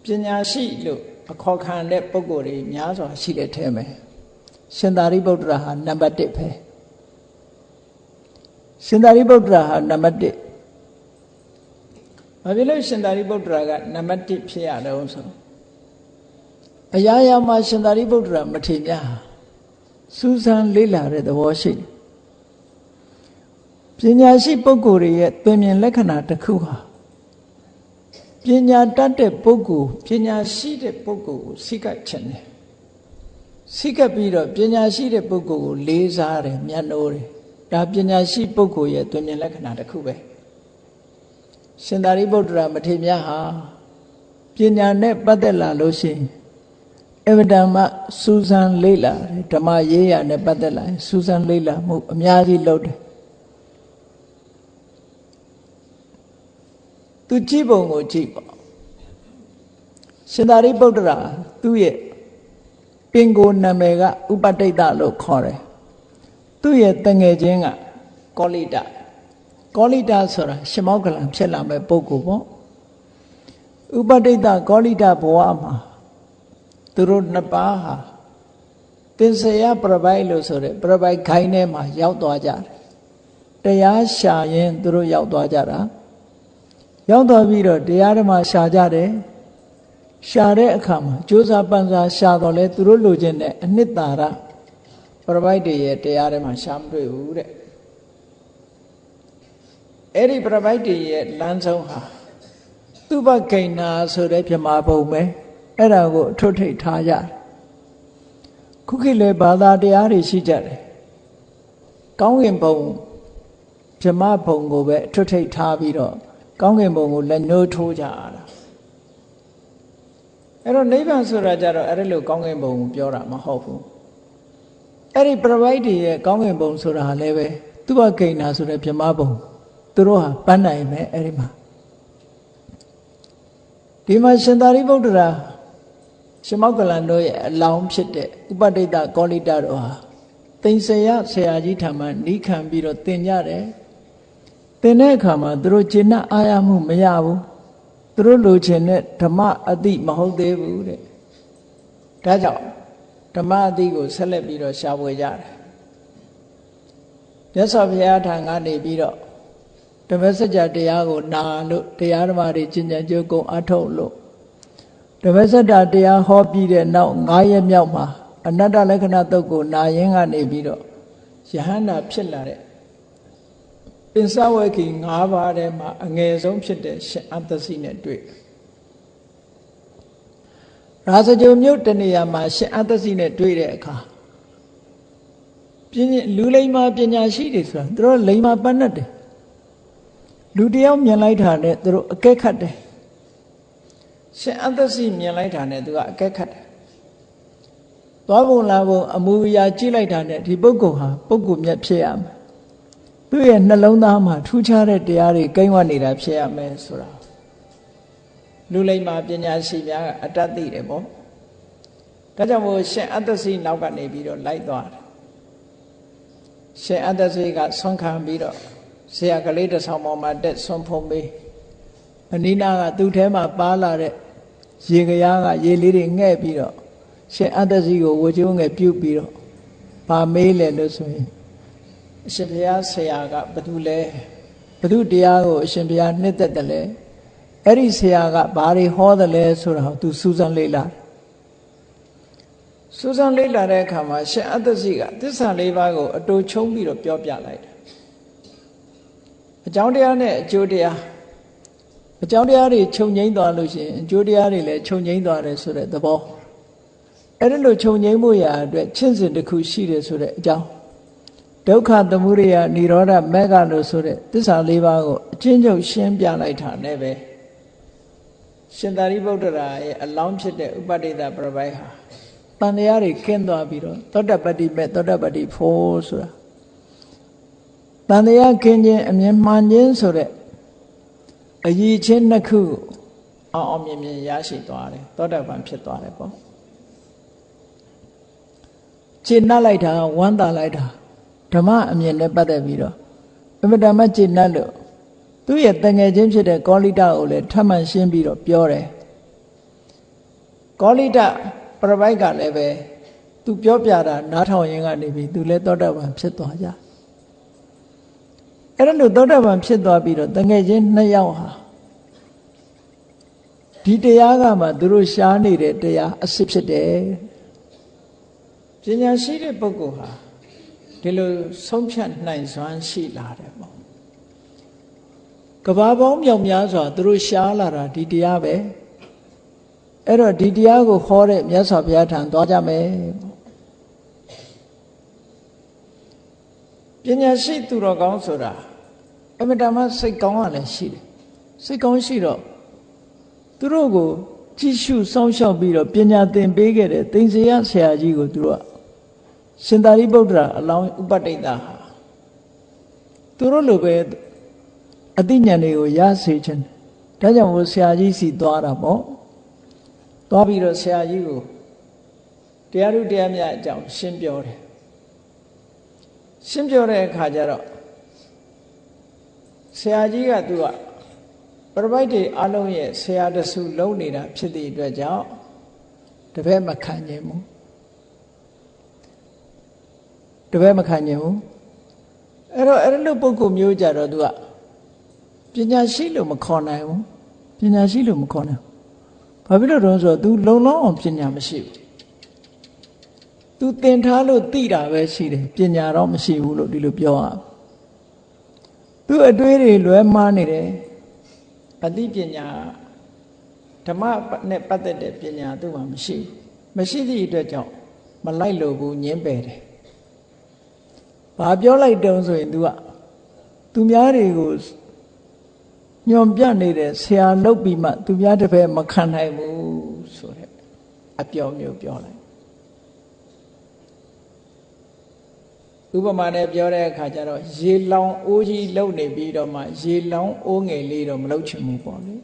ပညာရှိလို့အခေါ်ခံတဲ့ပုဂ္ဂိုလ်တွေများစွာရှိတဲ့ထဲမှာရှင်သာရိပုတ္တရာဟာနံပါတ်1ပဲရှင်သာရိပုတ္တရာဟာနံပါတ်1ဘာဖြစ်လို့ရှင်သာရိပုတ္တရာကနံပါတ်1ဖြစ်ရတော့ဆိုအရာရာမှာရှင်သာရိပုတ္တရာမထေရ စူးစမ်းလေ့လာတဲ့သဘောရှိတယ်ပညာရှိပုဂ္ဂိုလ်တွေရဲ့သင်မြင်လက္ခဏာတစ်ခုဟာပညာတတ်တဲ့ပုဂ္ဂိုလ်ပညာရှိတဲ့ပုဂ္ဂိုလ်ကိုစိတ်ကခြင်းတယ်စိတ်ကပြီးတော့ပညာရှိတဲ့ပုဂ္ဂိုလ်ကိုလေးစားတယ်မြတ်နိုးတယ်ဒါပညာရှိပုဂ္ဂိုလ်ရဲ့သင်မြင်လက္ခဏာတစ်ခုပဲရှင်သာရိပုတ္တရာမထေရမြတ်ဟာပညာနဲ့ပတ်သက်လာလို့ရှိရင်အဝတ္တမစူးစမ်းလေ့လာတယ်ဓမ္မရေးရာနဲ့ပတ်သက်လာရင်စူးစမ်းလေ့လာမှုအများကြီးလုပ်တယ်သူကြည့်ပုံကိုကြည့်ပေါ့ရှင်သာရိပုတ္တရာသူ့ရဲ့ပင်ကိုနာမည်ကဥပတိတ်တလို့ခေါ်တယ်သူ့ရဲ့တငယ်ချင်းကကောလိတဆိုတာရှင်မောက္ကလံဖြစ်လာမဲ့ပုဂ္ဂိုလ်ပေါ့ဥပတိတ်တကောလိတဘဝမှာသူတို့နှစ်ပါးဟာသင်္ဆေယပြပိုက်လို့ဆိုတဲ့ပြပိုက်ခိုင်းထဲမှာရောက်သွားကြတယ်တရားရှာရင်သူတို့ရောက်သွားကြတာရောက်သွားပြီးတော့တရားဓမ္မရှာကြတယ်ရှာတဲ့အခါမှာကြိုးစားပန်းစားရှာတော့လဲသူတို့လိုချင်တဲ့အနှစ်သာရပြပိုက်တွေရဲ့တရားထဲမှာရှာမတွေ့ဘူးတဲ့အဲ့ဒီပြပိုက်တွေရဲ့လမ်းဆုံးဟာသူဘဂိဏာဆိုတဲ့ပြမဘုံပဲအဲ့ဒါကိုအထွတ်ထိပ်ထားရတယ်ခုခေတ်လေဘာသာတရားတွေရှိကြတယ်ကောင်းကင်ဘုံပြမဘုံကိုပဲအထွတ်ထိပ်ထားပြီးတော့ကောင်းကင်ဘုံကိုလက်ညှိုးထိုးကြရတာအဲ့တော့နိဗ္ဗာန်ဆိုတာကြတော့အဲ့လိုကောင်းကင်ဘုံကိုပြောတာမဟုတ်ဘူးအဲ့ဒီပြပိုက်တွေရဲ့ကောင်းကင်ဘုံဆိုတာလည်းပဲသူဘဂိဏာဆိုတဲ့ပြမဘုံသူတို့ဟာပန်းနိုင်မယ်အဲ့ဒီမှာဒီမှာရှင်သာရိပုတ္တရာရှင်မောက္ကလံတို့ရဲ့အလောင်းဖြစ်တဲ့ဥပတိတ်တကောလိတတို့ဟာသိဉ္စယဆရာကြီးထံမှာနီးခံပြီးတော့သင်ကြတယ်သင်တဲ့အခါမှာသူတို့ကျေနပ်အားရမှုမရဘူးသူတို့လိုချင်တဲ့ဓမ္မအသိမဟုတ်သေးဘူးတဲ့ဒါကြောင့်ဓမ္မအသိကိုဆက်လက်ပြီးတော့ရှာဖွေကြတယ်မြတ်စွာဘုရားထံကနေပြီးတော့ဓမ္မစကြာတရားကိုနာလို့တရားဓမ္မတွေကျင့်ကြံကြိုးကုံအထုတ်လို့ဓမ္မစကြာတရားဟောပြီးတဲ့နောက်9ရက်မြောက်မှာအနတ္တလက္ခဏာတုတ်ကိုနာရင်းကနေပြီးတော့ယဟန္တာဖြစ်လာတဲ့ပင်စဝေခိ9ပါးထဲမှာအငယ်ဆုံးဖြစ်တဲ့ရှင်အတ္တစီနဲ့တွေ့ရာဇဂုံမြို့တနေရာမှာရှင်အတ္တစီနဲ့တွေ့တဲ့အခါလူလိမ္မာပညာရှိတွေဆိုတာသူတို့လိမ္မာပန်းတတ်တယ်လူတယောက်မြင်လိုက်တာနဲ့သူတို့အကဲခတ်တယ်ရှင်အတ္တစီမြင်လိုက်တာနဲ့သူကအကဲခတ်တယ်သွားပုံလာပုံအမူအရာကြည့်လိုက်တာနဲ့ဒီပုဂ္ဂိုလ်ဟာပုဂ္ဂိုလ်မြတ်ဖြစ်ရမယ်သူ့ရဲ့နှလုံးသားမှာထူးခြားတဲ့တရားတွေကိန်းဝနေတာဖြစ်ရမယ်ဆိုတာလူလိမ္မာပညာရှိများကအတတ်သိတယ်ပေါ့ဒါကြောင့်မို့ရှင်အတ္တစီနောက်ကနေပြီးတော့လိုက်သွားတယ်ရှင်အတ္တစီကဆွမ်းခံပြီးတော့ဆရာကလေးတစ်ဆောင်ပေါ်မှာတက်ဆွမ်းဖုံးပေးအနိနာကသူ့ထဲမှာပါလာတဲ့ရေကရားကရေလေးတွေငှဲ့ပြီးတော့ရှင်အတ္တစီကိုဝှကျိုးငယ်ပြုတ်ပြီးတော့ဗာမေးလေလို့ဆိုရင်အရှင်ဘုရားဆရာကဘသူလဲဘသူတရားကိုအရှင်ဘုရားနှစ်သက်တယ်လဲအဲ့ဒီဆရာကဘာတွေဟောတယ်လဲဆိုတာကိုသူစူးစမ်းလေ့လာစူးစမ်းလေ့လာတဲ့အခါမှာရှင်အတ္တစီကသစ္စာ၄ပါးကိုအတူချုံပြီးတော့ပြောပြလိုက်တယ်အကြောင်းတရားနဲ့အကျိုးတရားအကြောင်းတရားတွေခြုံငိမ့်သွားလို့ရှိရင်အကျိုးတရားတွေလည်းခြုံငိမ့်သွားတယ်ဆိုတဲ့သဘောအဲ့ဒီလိုခြုံငိမ့်မှုရာအတွက်ချင့်စဉ်တစ်ခုရှိတယ်ဆိုတဲ့အကြောင်းဒုက္ခသမုဒယនិရောဓမဂ္ဂလို့ဆိုတဲ့သစ္စာ၄ပါးကိုအချင်းချင်းရှင်းပြလိုက်တာနဲ့ပဲရှင်သာရိပုတ္တရာရဲ့အလောင်းဖြစ်တဲ့ဥပတိတ္တပြပိုက်ဟာတန်တရားတွေကင်းသွားပြီးတော့သောတပတ္တိမဲ့သောတပတ္တိဖို့ဆိုတာတန်တရားကင်းခြင်းအမြင်မှန်ခြင်းဆိုတဲ့အရည်ချင်းနှစ်ခုအောင်မြင်မြင်ရရှိသွားတယ်သောတပန်ဖြစ်သွားတယ်ပေါ့ရှင်းနှက်လိုက်တာဝမ်းသာလိုက်တာဓမ္မအမြင်နဲ့ပတ်သက်ပြီးတော့အမတမရှင်းနှက်လို့သူ့ရဲ့တငယ်ချင်းဖြစ်တဲ့ကောလိတကိုလည်းထပ်မံရှင်းပြီးတော့ပြောတယ်ကောလိတပြပိုက်ကလည်းပဲသူပြောပြတာနားထောင်ရင်းကနေပြီးသူလည်းသောတပန်ဖြစ်သွားကြအဲ့ဒါလို့သောတပန်ဖြစ်သွားပြီးတော့တငယ်ချင်း2ယောက်ဟာဒီတရားကမှသူတို့ရှားနေတဲ့တရားအစစ်ဖြစ်တယ် ပညာရှိတဲ့ပုဂ္ဂိုလ်ဟာဒီလိုဆုံးဖြတ်နိုင်စွမ်းရှိလာတယ်ပေါ့ကဘာပေါင်းမြောက်များစွာသူတို့ရှားလာတာဒီတရားပဲအဲ့တော့ဒီတရားကိုဟောတဲ့မြတ်စွာဘုရားထံသွားကြမယ်ပညာရှိသူတော်ကောင်းဆိုတာအမြဲတမ်းစိတ်ကောင်းရလည်းရှိတယ်စိတ်ကောင်းရှိတော့သူတို့ကိုကြည့်ရှုစောင့်ရှောက်ပြီးတော့ပညာသင်ပေးခဲ့တဲ့သိဉ္စရဆရာကြီးကိုသူတို့ကရှင်သာရိပုတ္တရာအလောင်းဥပဋိတဟာသူတို့လိုပဲအသိဉာဏ်တွေကိုရစေခြင်းဒါကြောင့်မို့ဆရာကြီးစီသွားတာပေါ့သွားပြီးတော့ဆရာကြီးကိုတရားထုတရားမြတ်အကြောင်းရှင်းပြောတယ်ရှင်းပြောတဲ့အခါကျတော့ဆရာကြီးကသူကပရိပိုက်တွေအလုံးရဲ့ဆရာတဆူလုံးနေတာဖြစ်တဲ့အတွက်ကြောင့်တပည့်မခံနိုင်ဘူးတပည့်မခံနိုင်ဘူးအဲ့တော့အဲ့လိုပုဂ္ဂိုလ်မျိုးကြတော့သူကပညာရှိလို့မခေါ်နိုင်ဘူးပညာရှိလို့မခေါ်နိုင်ဘာဖြစ်လို့တော့ဆိုတော့ तू လုံလောက်အောင်ပညာမရှိဘူး तू သင်ထားလို့သိတာပဲရှိတယ်ပညာတော့မရှိဘူးလို့ဒီလိုပြောရသူအတွေးတွေလွဲမှားနေတယ်အသိပညာဓမ္မနဲ့ပတ်သက်တဲ့ပညာသူ့မှာမရှိဘူးမရှိသည့်အတွက်ကြောင့်မလိုက်လို့ဘူးညင်းပယ်တယ်ဘာပြောလိုက်တုံးဆိုရင် तू ကသူများတွေကိုညွန်ပြနေတဲ့ဆရာလုပ်ပြီးမှသူများတစ်ဖက်မခံနိုင်ဘူးဆိုတဲ့အပြောမျိုးပြောလိုက်ဥပမာနဲ့ပြောတဲ့အခါကျတော့ရေလောင်အိုးကြီးလုံနေပြီးတော့မှရေလောင်အိုးငယ်လေးတော့မလုံချင်ဘူးပေါ့လေ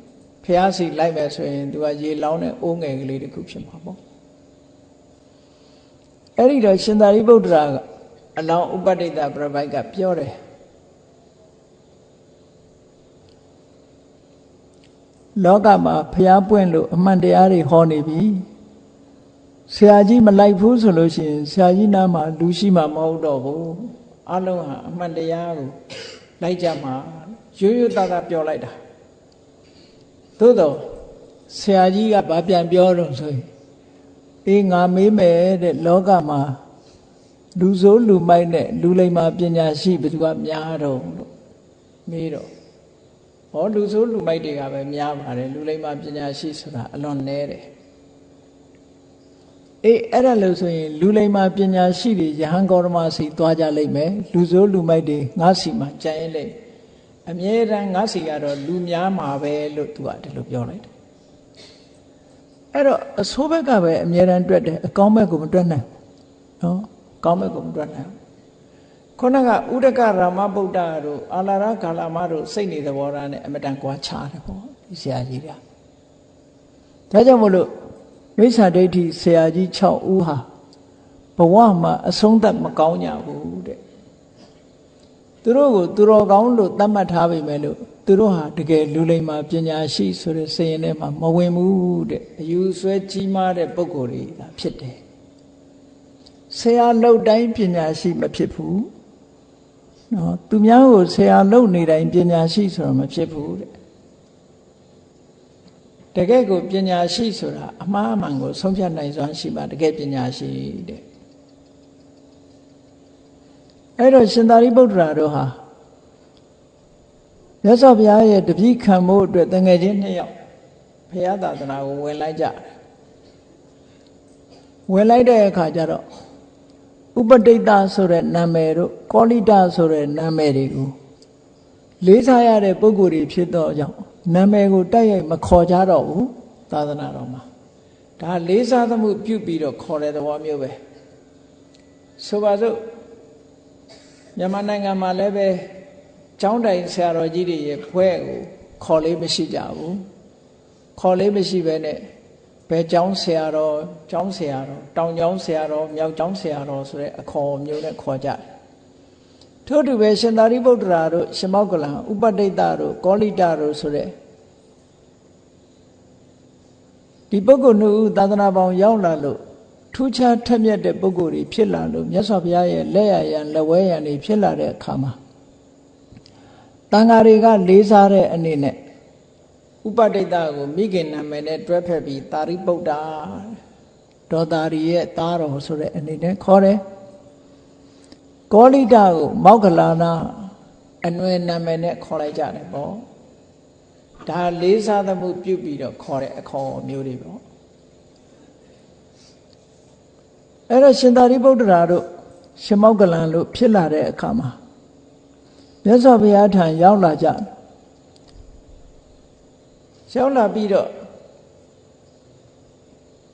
ဖះစီလိုက်မယ်ဆိုရင် तू ကရေလောင်တဲ့အိုးငယ်ကလေးတစ်ခုဖြစ်မှာပေါ့အဲ့ဒီတော့ရှင်သာရိပုတ္တရာကအလောင်းဥပဋိတပြပိုက်ကပြောတယ်လောကမှာဖះပွင့်လို့အမှန်တရားတွေဟောနေပြီဆရာကြီးမလိုက်ဘူးဆိုလို့ရှိရင်ဆရာကြီးနားမှာလူရှိမှမဟုတ်တော့ဘူးအလုံးဟာအမှန်တရားကိုလိုက်ကြမှာရိုးရိုးသားသားပြောလိုက်တာသို့တော့ဆရာကြီးကဘာပြန်ပြောတော့ဆိုရင်အေးငါမေးမယ်တဲ့လောကမှာလူဆိုးလူမိုက်နဲ့လူလိမ္မာပညာရှိဘယ်သူကများတော့လို့မေးတော့ဟောလူဆိုးလူမိုက်တွေကပဲများပါတယ်လူလိမ္မာပညာရှိဆိုတာအလွန်နည်းတယ်အေးအဲ့ဒါလို့ဆိုရင်လူလိမ္မာပညာရှိတွေယဟန်ဂေါရမစီသွားကြလိမ့်မယ်လူဆိုးလူမိုက်တွေငါစီမှာကြံရင်လေအမြဲတမ်းငါစီကတော့လူများမှာပဲလို့သူကဒီလိုပြောလိုက်တယ်အဲ့တော့အဆိုးဘက်ကပဲအမြဲတမ်းတွက်တယ်အကောင်းဘက်ကိုမတွက်နိုင်နော်ကောင်းဘက်ကိုမတွက်နိုင်ခုနကဥဒကရာမဗုဒ္ဓတို့အာလာရဂါလာမတို့စိတ်နေသဘောထားနဲ့အမတန်ကွာခြားတယ်ပေါ့ဒီဆရာကြီးကဒါကြောင့်မို့လို့မိစ္ဆာဒိဋ္ဌိဆရာကြီး6ဦးဟာဘဝမှာအဆုံးသတ်မကောင်းကြဘူးတဲ့သူတို့ကိုသူတော်ကောင်းလို့သတ်မှတ်ထားပေမဲ့လို့သူတို့ဟာတကယ်လူလိမ္မာပညာရှိဆိုတဲ့စိတ်ရင်ထဲမှာမဝင်ဘူးတဲ့အယူဆွဲကြီးမားတဲ့ပုဂ္ဂိုလ်တွေဒါဖြစ်တယ်ဆရာလောက်တိုင်းပညာရှိမဖြစ်ဘူးနော်သူများကိုဆရာလောက်နေတိုင်းပညာရှိဆိုတော့မဖြစ်ဘူးတဲ့တကယ်ကိုပညာရှိဆိုတာအမှားအမှန်ကိုဆုံးဖြတ်နိုင်စွမ်းရှိပါတကယ်ပညာရှိတဲ့အဲ့တော့ရှင်သာရိပုတ္တရာတို့ဟာမြတ်စွာဘုရားရဲ့တပည့်ခံဖို့အတွက်တန်ငယ်ချင်း2ယောက်ဘုရားသာသနာကိုဝင်လိုက်ကြတယ်ဝင်လိုက်တဲ့အခါကျတော့ဥပဋိတဆိုတဲ့နာမည်တို့ကောလိတဆိုတဲ့နာမည်တွေကိုလေးစားရတဲ့ပုဂ္ဂိုလ်တွေဖြစ်တော့ကြောင့်နာမည်ကိုတိုက်ရိုက်မခေါ်ကြတော့ဘူးသာသနာတော်မှာဒါလေးစားသမှုပြုပြီးတော့ခေါ်တဲ့သဘောမျိုးပဲဆိုပါစို့မြန်မာနိုင်ငံမှာလည်းပဲကျောင်းတိုင်ဆရာတော်ကြီးတွေရဲ့ဘွဲ့ကိုခေါ်လေးမရှိကြဘူးခေါ်လေးမရှိပဲနဲ့ဘယ်ကျောင်းဆရာတော်ကျောင်းဆရာတော်တောင်ကျောင်းဆရာတော်မြောက်ကျောင်းဆရာတော်ဆိုတဲ့အခေါ်မျိုးနဲ့ခေါ်ကြတယ်ထို့တူပဲရှင်သာရိပုတ္တရာတို့ရှင်မောက္ကလံဥပဋိတတို့ကောလိတတို့ဆိုတဲ့ဒီပုဂ္ဂိုလ်နှစ်ဦးသာသနာပေါင်းရောက်လာလို့ထူးခြားထက်မြက်တဲ့ပုဂ္ဂိုလ်တွေဖြစ်လာလို့မြတ်စွာဘုရားရဲ့လက်ရရန်လက်ဝဲရန်တွေဖြစ်လာတဲ့အခါမှာတန်ဃာတွေကလေးစားတဲ့အနေနဲ့ဥပဋိတကိုမိခင်နာမည်နဲ့တွဲဖက်ပြီးသာရိပုတ္တ ဒေါတာရီရဲ့သားတော်ဆိုတဲ့အနေနဲ့ခေါ်တယ်ကောလိတကိုမောက္ခလာနာအနွယ်နာမည်နဲ့ခေါ်လိုက်ကြတယ်ပေါ့ဒါလေးစားသမှုပြုပြီးတော့ခေါ်တဲ့အခေါ်မျိုးတွေပေါ့အဲ့တော့ရှင်သာရိပုတ္တရာတို့ရှင်မောက္ခလန်တို့ဖြစ်လာတဲ့အခါမှာမြတ်စွာဘုရားထံရောက်လာကြရောက်လာပြီးတော့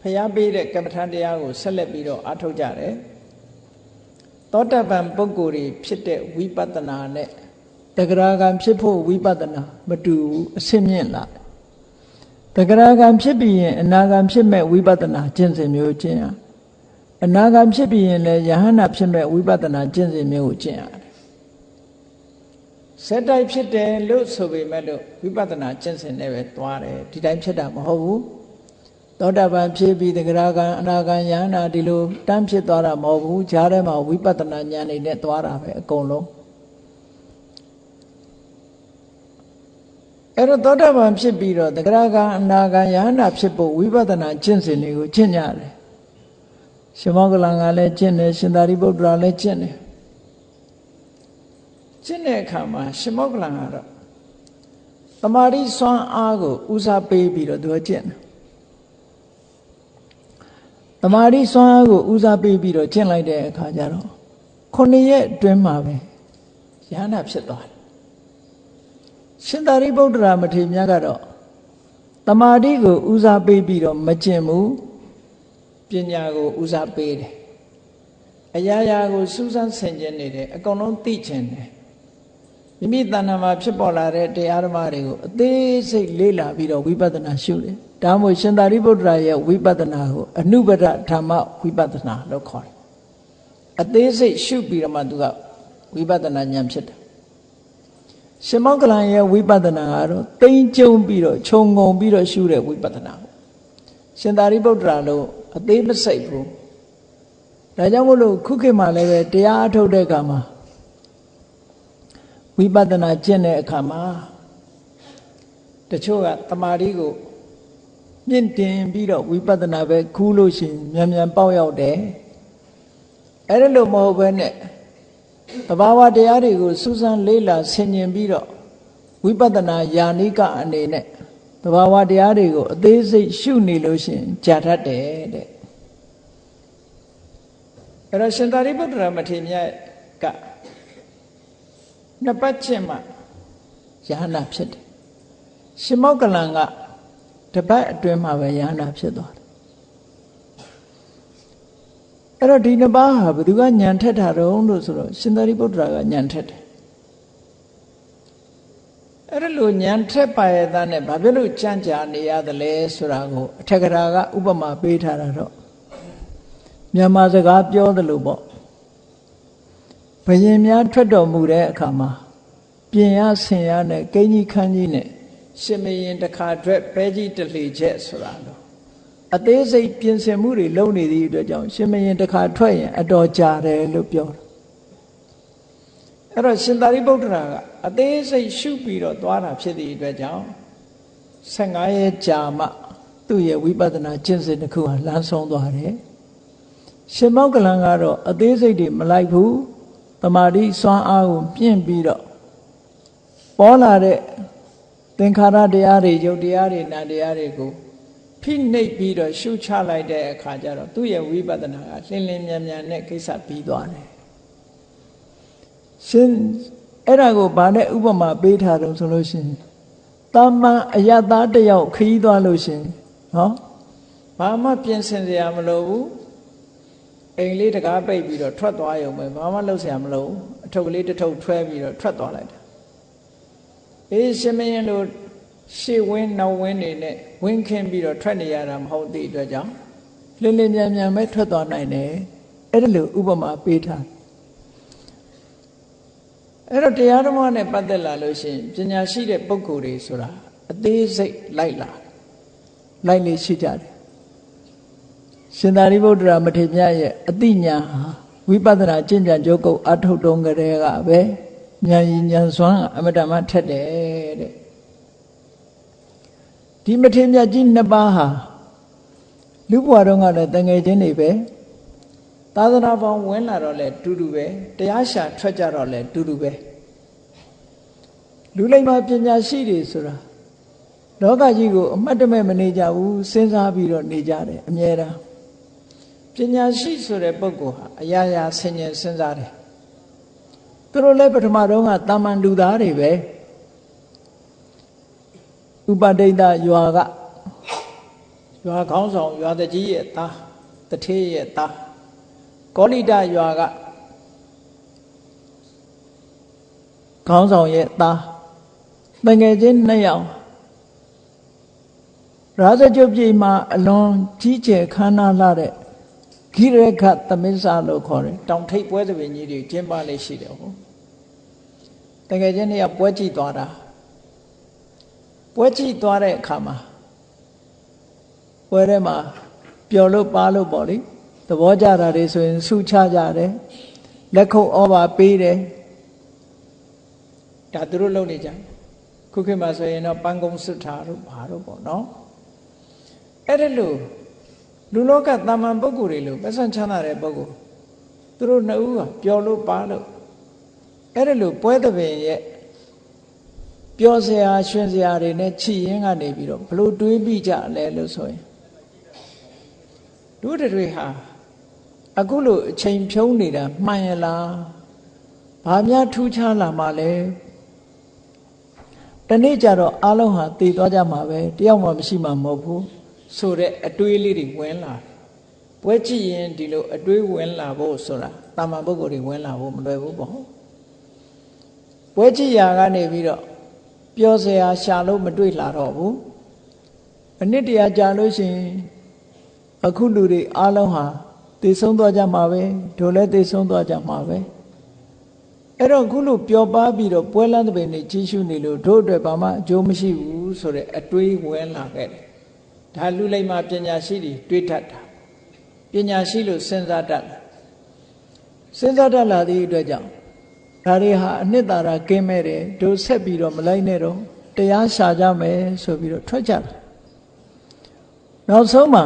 ဘုရားပေးတဲ့ကမ္မထာတရားကိုဆက်လက်ပြီးတော့အားထုတ်ကြတယ်သောတပန်ပုဂ္ဂိုလ်တွေဖြစ်တဲ့ဝိပဿနာနဲ့တဂရဂံဖြစ်ဖို့ဝိပဿနာမတူဘူးအဆင့်မြင့်လာတဂရဂံဖြစ်ပြီးရင်အနာဂံဖြစ်မဲ့ဝိပဿနာကျင့်စဉ်မျိုးကျင့်ရအနာဂံဖြစ်ပြီးရင်လည်းယဟန္တာဖြစ်မဲ့ဝိပဿနာကျင့်စဉ်မျိုးကိုကျင့်ရတယ်စက်တိုက်ဖြစ်တယ်လို့ဆိုပေမဲ့လို့ဝိပဿနာကျင့်စဉ်နဲ့ပဲသွားတယ်ဒီတိုင်းဖြစ်တာမဟုတ်ဘူးသောတာပန်ဖြစ်ပြီးတဂရဂံအနာဂံယဟန္တာဒီလိုတန်းဖြစ်သွားတာမဟုတ်ဘူးဈာထဲမှာဝိပဿနာဉာဏ်နဲ့သွားတာပဲအကုန်လုံးအဲ့တော့သောတာပန်ဖြစ်ပြီးတော့တဂရဂံအနာဂံယဟန္တာဖြစ်ဖို့ဝိပဿနာကျင့်စဉ်တွေကိုကျင့်ကြတယ်ရှင်မောက္ခလန်ကလည်းကျင့်တယ်ရှင်သာရိပုတ္တရာလည်းကျင့်တယ်ကျင့်တဲ့အခါမှာရှင်မောက္ခလန်ကတော့တမာတိစွမ်းအားကိုဦးစားပေးပြီးတော့သူကကျင့်တယ်တမာတိစွမ်းအားကိုဦးစားပေးပြီးတော့ကျင့်လိုက်တဲ့အခါကျတော့9 ရက်အတွင်းမှာပဲယဟန္တာဖြစ်သွားတယ်ရှင်သာရိပုတ္တရာမထေရမြတ်ကတော့တမာတိကိုဦးစားပေးပြီးတော့မကျင့်ဘူးပညာကိုဦးစားပေးတယ်အရာရာကိုစူးစမ်းဆင်ခြင်နေတယ်အကုန်လုံးသိချင်တယ်မိမိတဏ္ဍာမှာဖြစ်ပေါ်လာတဲ့တရားဓမ္မတွေကိုအသေးစိတ်လေ့လာပြီးတော့ဝိပဿနာရှုတယ်ဒါမှမဟုတ်ရှင်သာရိပုတ္တရာရဲ့ဝိပဿနာကိုအနုပဒဓမ္မဝိပဿနာလို့ခေါ်တယ်အသေးစိတ်ရှုပြီးတော့မှသူကဝိပဿနာဉာဏ်ဖြစ်တယ်ရှင်မောက္ခလန်ရဲ့ဝိပဿနာကတော့တိမ်ကျုံပြီးတော့ခြုံငုံပြီးတော့ရှုတဲ့ဝိပဿနာရှင်သာရိပုတ္တရာလို့အသေးမစိတ်ဘူးဒါကြောင့်မို့လို့ခုခေတ်မှာလည်းပဲတရားအထုတ်တဲ့အခါမှာဝိပဿနာကျင့်တဲ့အခါမှာတချို့ကတမာတိကိုမြင့်တင်ပြီးတော့ဝိပဿနာပဲခူးလို့ရှိရင်မြန်ပေါက်ရောက်တယ်အဲ့ဒါလို့မဟုတ်ဘဲနဲ့သဘာဝတရားတွေကိုစူးစမ်းလေ့လာဆင်ခြင်ပြီးတော့ဝိပဿနာယာနိကအနေနဲ့သဘာဝတရားတွေကိုအသေးစိတ်ရှုနေလို့ရှိရင်ကြာတတ်တယ်တဲ့အဲ့တော့ရှင်သာရိပုတ္တရာမထေရမြတ်ကနှစ်ပတ်ကျင့်မှယဟန္တာဖြစ်တယ်ရှင်မောက္ခလန်ကတစ်ပတ်အတွင်းမှာပဲယဟန္တာဖြစ်သွားတယ်အဲ့တော့ဒီနှစ်ပါးဟာဘယ်သူကညံထက်တာတုံးလို့ဆိုတော့ရှင်သာရိပုတ္တရာကညံထက်တယ်အဲ့ဒါလို့ညံထက်ပါရဲ့သားနဲ့ဘာဖြစ်လို့ကြံ့ကြာနေရသလဲဆိုတာကိုအထက်ကရာကဥပမာပေးထားတာတော့မြန်မာစကားပြောသလိုပေါ့ဘယင်များထွက်တော်မူတဲ့အခါမှာပြင်ရဆင်ရနဲ့ကိန်းကြီးခန်းကြီးနဲ့ရှင်မရင်တစ်ခါအတွက်ပဲကြီးတလေချက်ဆိုတာတော့အသေးစိတ်ပြင်ဆင်မှုတွေလုပ်နေသည့်အတွက်ကြောင့်ရှင်မရင်တစ်ခါထွက်ရင်အတော်ကြာတယ်လို့ပြောတယ်အဲ့တော့ရှင်သာရိပုတ္တရာကအသေးစိတ်ရှုပြီးတော့သွားတာဖြစ်သည့်အတွက်ကြောင့်15 ရက်ကြာမှသူ့ရဲ့ဝိပဿနာကျင့်စဉ်တစ်ခုဟာလမ်းဆုံးသွားတယ်ရှင်မောက္ခလန်ကတော့အသေးစိတ်တွေမလိုက်ဘူးတမာတိစွမ်းအားကိုပြင့်ပြီးတော့ပေါ်လာတဲ့သင်္ခါရတရားတွေယုတ်တရားတွေနာတရားတွေကိုဖိနှိပ်ပြီးတော့ရှုချလိုက်တဲ့အခါကျတော့သူ့ရဲ့ဝိပဿနာကလင်းလင်းမြန်မြန်နဲ့ကိစ္စပြီးသွားတယ်ရှင်အဲ့ဒါကိုဗာနဲ့ဥပမာပေးထားတယ်ဆိုလို့ရှိရင်တာမန်အယသားတယောက်ခရီးသွားလို့ရှိရင်နော်ဘာမှပြင်ဆင်စရာမလိုဘူးအိမ်လေးတကားပိတ်ပြီးတော့ထွက်သွားရုံပဲဘာမှလုပ်စရာမလိုဘူးအထုပ်ကလေးတစ်ထုပ်ထွဲပြီးတော့ထွက်သွားလိုက်တာအေးရှင်မင်းတို့ရှေ့ဝင်းနောက်ဝင်းနေနဲ့ဝင်းခင်းပြီးတော့ထွက်နေရတာမဟုတ်သည့်အတွက်ကြောင့်လင်းလင်းမြန်မြန်ပဲထွက်သွားနိုင်တယ်အဲ့ဒါလိုဥပမာပေးထားအဲ့တော့တရားဓမ္မနဲ့ပတ်သက်လာလို့ရှိရင်ပညာရှိတဲ့ပုဂ္ဂိုလ်တွေဆိုတာအသေးစိတ်လိုက်လေရှိကြတယ်ရှင်သာရိပုတ္တရာမထေရမြတ်ရဲ့အသိဉာဏ်ဟာဝိပဿနာကျင့်ကြံကြိုးကုပ်အထုတ်တုံးကလေးကပဲဉာဏ်ရည်ဉာဏ်စွမ်းအမတ္တမထက်တယ်တဲ့ဒီမထေရမြတ်ကြီးနှစ်ပါးဟာ လူဘွားတော့ကလည်းတငယ်ချင်းတွေပဲသာသနာပေါင်းဝင်လာတော့လဲတူတူပဲတရားရှာထွက်ကြတော့လဲတူတူပဲလူလိမ္မာပညာရှိတွေဆိုတာလောကကြီးကိုအမှတ်တမဲ့မနေကြဘူးစဉ်းစားပြီးတော့နေကြတယ်အမြဲတမ်းပညာရှိဆိုတဲ့ပုဂ္ဂိုလ်ဟာအရာရာဆင်ញင်စဉ်းစားတယ်သူတို့လည်းပထမတော့ကတာမန်လူသားတွေပဲဥပဒိတရွာကရွာခေါင်းဆောင်ရွာတကြီးရဲ့သားတထေးရဲ့သားကောလိတရွာကခေါင်းဆောင်ရဲ့သားတငယ်ချင်း2ယောက်ရာဇကြုတ်ပြည်မှာအလွန်ကြီးကျယ်ခမ်းနားလာတဲ့ဂိရခသမစ္ဆာလို့ခေါ်တယ်တောင်ထိပ်ပွဲသဘင်ကြီးတွေကျင်းပလေးရှိတယ်ဟုတ်တကယ်ချင်းเนี่ยပွဲကြည့်သွားတာပွဲကြည့်သွားတဲ့အခါမှာပွဲထဲမှာပျော်လို့ပါလို့ပေါ့လေသဘောကြတာတွေဆိုရင်ဆုချကြတယ်လက်ခုပ်ဩဘာပေးတယ်ဒါသူတို့လုပ်နေကြခုခေတ်မှာဆိုရင်တော့ပန်းကုံးစွတ်တာတို့ဘာတို့ပေါ့နော်အဲ့ဒါလို့လူလောကတာမန်ပုဂ္ဂိုလ်တွေလို့ပတ်စံချမ်းသာတဲ့ပုဂ္ဂိုလ်သူတို့နှစ်ဦးကပျော်လို့ပါလို့အဲ့ဒါလို့ပွဲသဘင်ရဲ့ပျော်စရာရွှင်စရာတွေနဲ့ချီရင်းကနေပြီးတော့ဘလို့တွေးပြီးကြလဲလို့ဆိုရင်တို့တွေဟာအခုလို့အချိန်ဖြုံးနေတာမှန်ရလားဘာများထူးခြားလာမှလဲတနေ့ကျတော့အားလုံးဟာတည်သွားကြမှာပဲတယောက်မှမရှိမှမဟုတ်ဘူးဆိုတဲ့အတွေးလေးတွေဝင်လာပွဲကြည့်ရင်ဒီလိုအတွေးဝင်လာဖို့ဆိုတာတာမန်ပုဂ္ဂိုလ်တွေဝင်လာဖို့မလွယ်ဘူးပေါ့ပွဲကြည့်ရာကနေပြီးတော့ပျော်စရာရှာလို့မတွေ့လာတော့ဘူးအနှစ်တရာကြာလို့ရှိရင်အခုလူတွေအားလုံးဟာသိဆုံးသွားကြမှာပဲတို့လည်းသိဆုံးသွားကြမှာပဲအဲ့တော့ခုလိုပျော်ပါပြီးတော့ပွဲလန်းတဲ့ပင်နေကြီးရှုနေလို့တို့အတွက်ဘာမှအကျိုးမရှိဘူးဆိုတဲ့အတွေးဝင်လာခဲ့တယ်ဒါလူလိမ္မာပညာရှိတွေတွေးတတ်တာပညာရှိလို့စဉ်းစားတတ်လာစဉ်းစားတတ်လာသည့်အတွက်ကြောင့်ဒါတွေဟာအနှစ်သာရကင်းမဲ့တယ်တို့ဆက်ပြီးတော့မလိုက်နဲ့တော့တရားရှာကြမယ်ဆိုပြီးတော့ထွက်ကြတယ်နောက်ဆုံးမှာ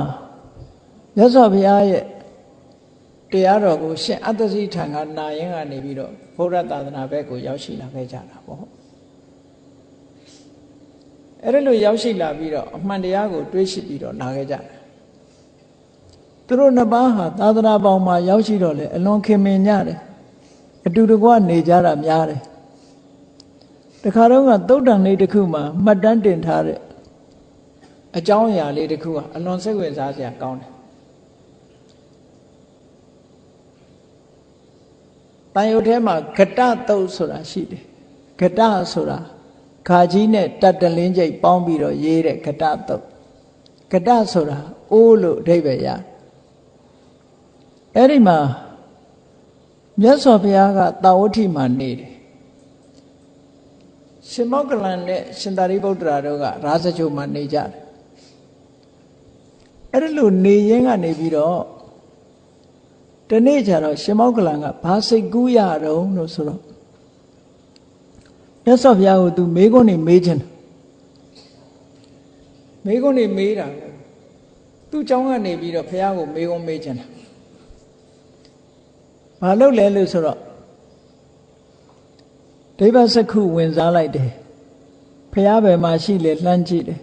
မြတ်စွာဘုရားရဲ့တရားတော်ကိုရှင်အတ္တစီထံကနာရင်ကနေပြီးတော့ဘုရားသာသနာဘက်ကိုရောက်ရှိလာခဲ့ကြတာပေါ့အဲ့ဒါလိုရောက်ရှိလာပြီးတော့အမှန်တရားကိုတွေးရှိပြီးတော့လာခဲ့ကြတယ်သူတို့နှစ်ပါးဟာသာသနာပေါင်းမှာရောက်ရှိတော့လေအလွန်ခင်မင်ကြတယ်အတူတကွနေကြတာများတယ်တခါတော့ကသုတ်တန်လေးတစ်ခုမှာမှတ်တမ်းတင်ထားတဲ့အကြောင်းအရာလေးတစ်ခုကအလွန်စိတ်ဝင်စားစရာကောင်းတယ်တန်ရုပ်ထဲမှာဂတသုတ်ဆိုတာရှိတယ်ဂတဆိုတာခါကြီးနဲ့တတ်တလင်းကျိတ်ပေါင်းပြီးတော့ရေးတဲ့ဂတသုတ်ဂတဆိုတာအိုးလို့အဓိပ္ပာယ်ရအဲ့ဒီမှာမြတ်စွာဘုရားကတာဝဋ္ဌိမှာနေတယ်ရှင်မောကလန်နဲ့ရှင်သာရိပုတ္တရာတို့ကရာဇဂြိုဟ်မှာနေကြတယ်အဲ့ဒီလိုနေရင်းကနေပြီးတော့တနေ့ကျတော့ရှင်မောကလန်ကဘာစိတ်ကူးရတော့လို့ဆိုတော့မြတ်စွာဘုရားကိုသူမေးခွန်းနေမေးခြင်းမေးခွန်းနေမေးတာသူ့เจ้าကနေပြီးတော့ဘုရားကိုမေးခွန်းမေးခြင်းတာဘာလုပ်လဲလို့ဆိုတော့ဒိဗ္ဗစက္ခုဝင်စားလိုက်တယ်ဘုရားဘယ်မှာရှိလဲလှမ်းကြည့်တယ်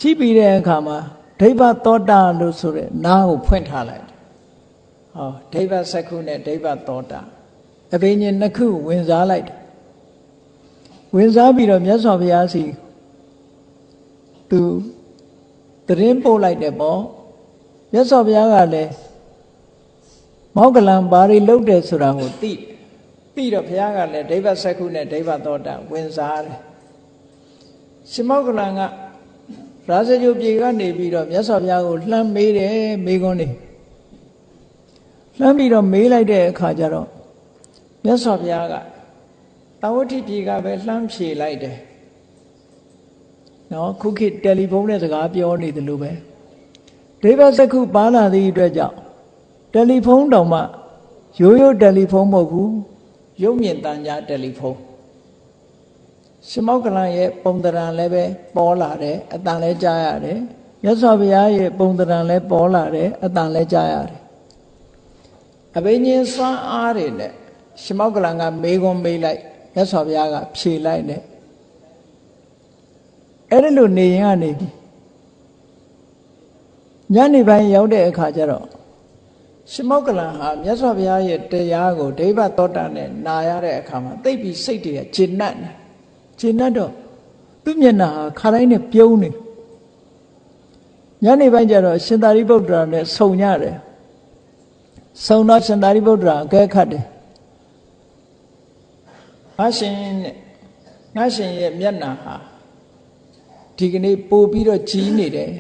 ကြည့်ပြီးတဲ့အခါမှာဒိဗ္ဗသောတာလို့ဆိုတဲ့နားကိုဖွင့်ထားလိုက်တယ်ဟောဒိဗ္ဗစက္ခုနဲ့ဒိဗ္ဗသောတာအဘိညာဉ်နှစ်ခုဝင်စားလိုက်တယ်ဝင်စားပြီးတော့မြတ်စွာဘုရားစီသူတရင်ပို့လိုက်တယ်ပေါ့မြတ်စွာဘုရားကလည်းမောကလန်ဘာတွေလုပ်တယ်ဆိုတာကိုသိတော့ဘုရားကလည်းဒိဗ္ဗစက္ခုနဲ့ဒိဗ္ဗသောတာဝင်စားတယ်ရှင်မောကလန်ကရာဇဂြိုဟ်ပြေကနေပြီးတော့မြတ်စွာဘုရားကိုလှမ်းမေးတယ်မေးခွန်းနေလှမ်းပြီးတော့မေးလိုက်တဲ့အခါကျတော့မြတ်စွာဘုရားကတာဝဋ္ဌိပြေကပဲလှမ်းဖြေလိုက်တယ်နော်ခုခေတ်တယ်လီဖုန်းနဲ့စကားပြောနေတယ်လို့ပဲဒိဗ္ဗစက္ခုပါလာသည့်အတွက်ကြောင့်တယ်လီဖုန်းတောင်မှရိုးရိုးတယ်လီဖုန်းမဟုတ်ဘူးရုပ်မြင်သံကြားတယ်လီဖုန်းရှင်မောကလန်ရဲ့ပုံသဏ္ဍာန်လည်းပဲပေါ်လာတယ်အတန်လည်းကြားရတယ် မြတ်စွာဘုရားရဲ့ပုံသဏ္ဍာန်လည်းပေါ်လာတယ်အတန်လည်းကြားရတယ်အဘိညာဉ်စွမ်းအားတွေနဲ့ရှင်မောက္ကလန်ကမေးခွန်းမေးလိုက်မြတ်စွာဘုရားကဖြေလိုက်တယ်အဲ့ဒီလိုနေရင်ကနေညနေပိုင်းရောက်တဲ့အခါကျတော့ရှင်မောက္ကလန်ဟာမြတ်စွာဘုရားရဲ့တရားကိုဒိဗ္ဗသောတာနဲ့နာရတဲ့အခါမှာသိပြီးစိတ်တွေကကျေနပ်နေကျေနပ်တော့သူ့မျက်နှာဟာခါတိုင်းနဲ့ပြုံးနေညနေပိုင်းကျတော့ရှင်သာရိပုတ္တရာနဲ့ဆုံရတယ်ဆုံတော့ရှင်သာရိပုတ္တရာအကဲခတ်တယ်ငါရှင်နဲ့ငါရှင်ရဲ့မျက်နှာဟာဒီကနေ့ပို့ပြီးတော့ကြီးနေတယ်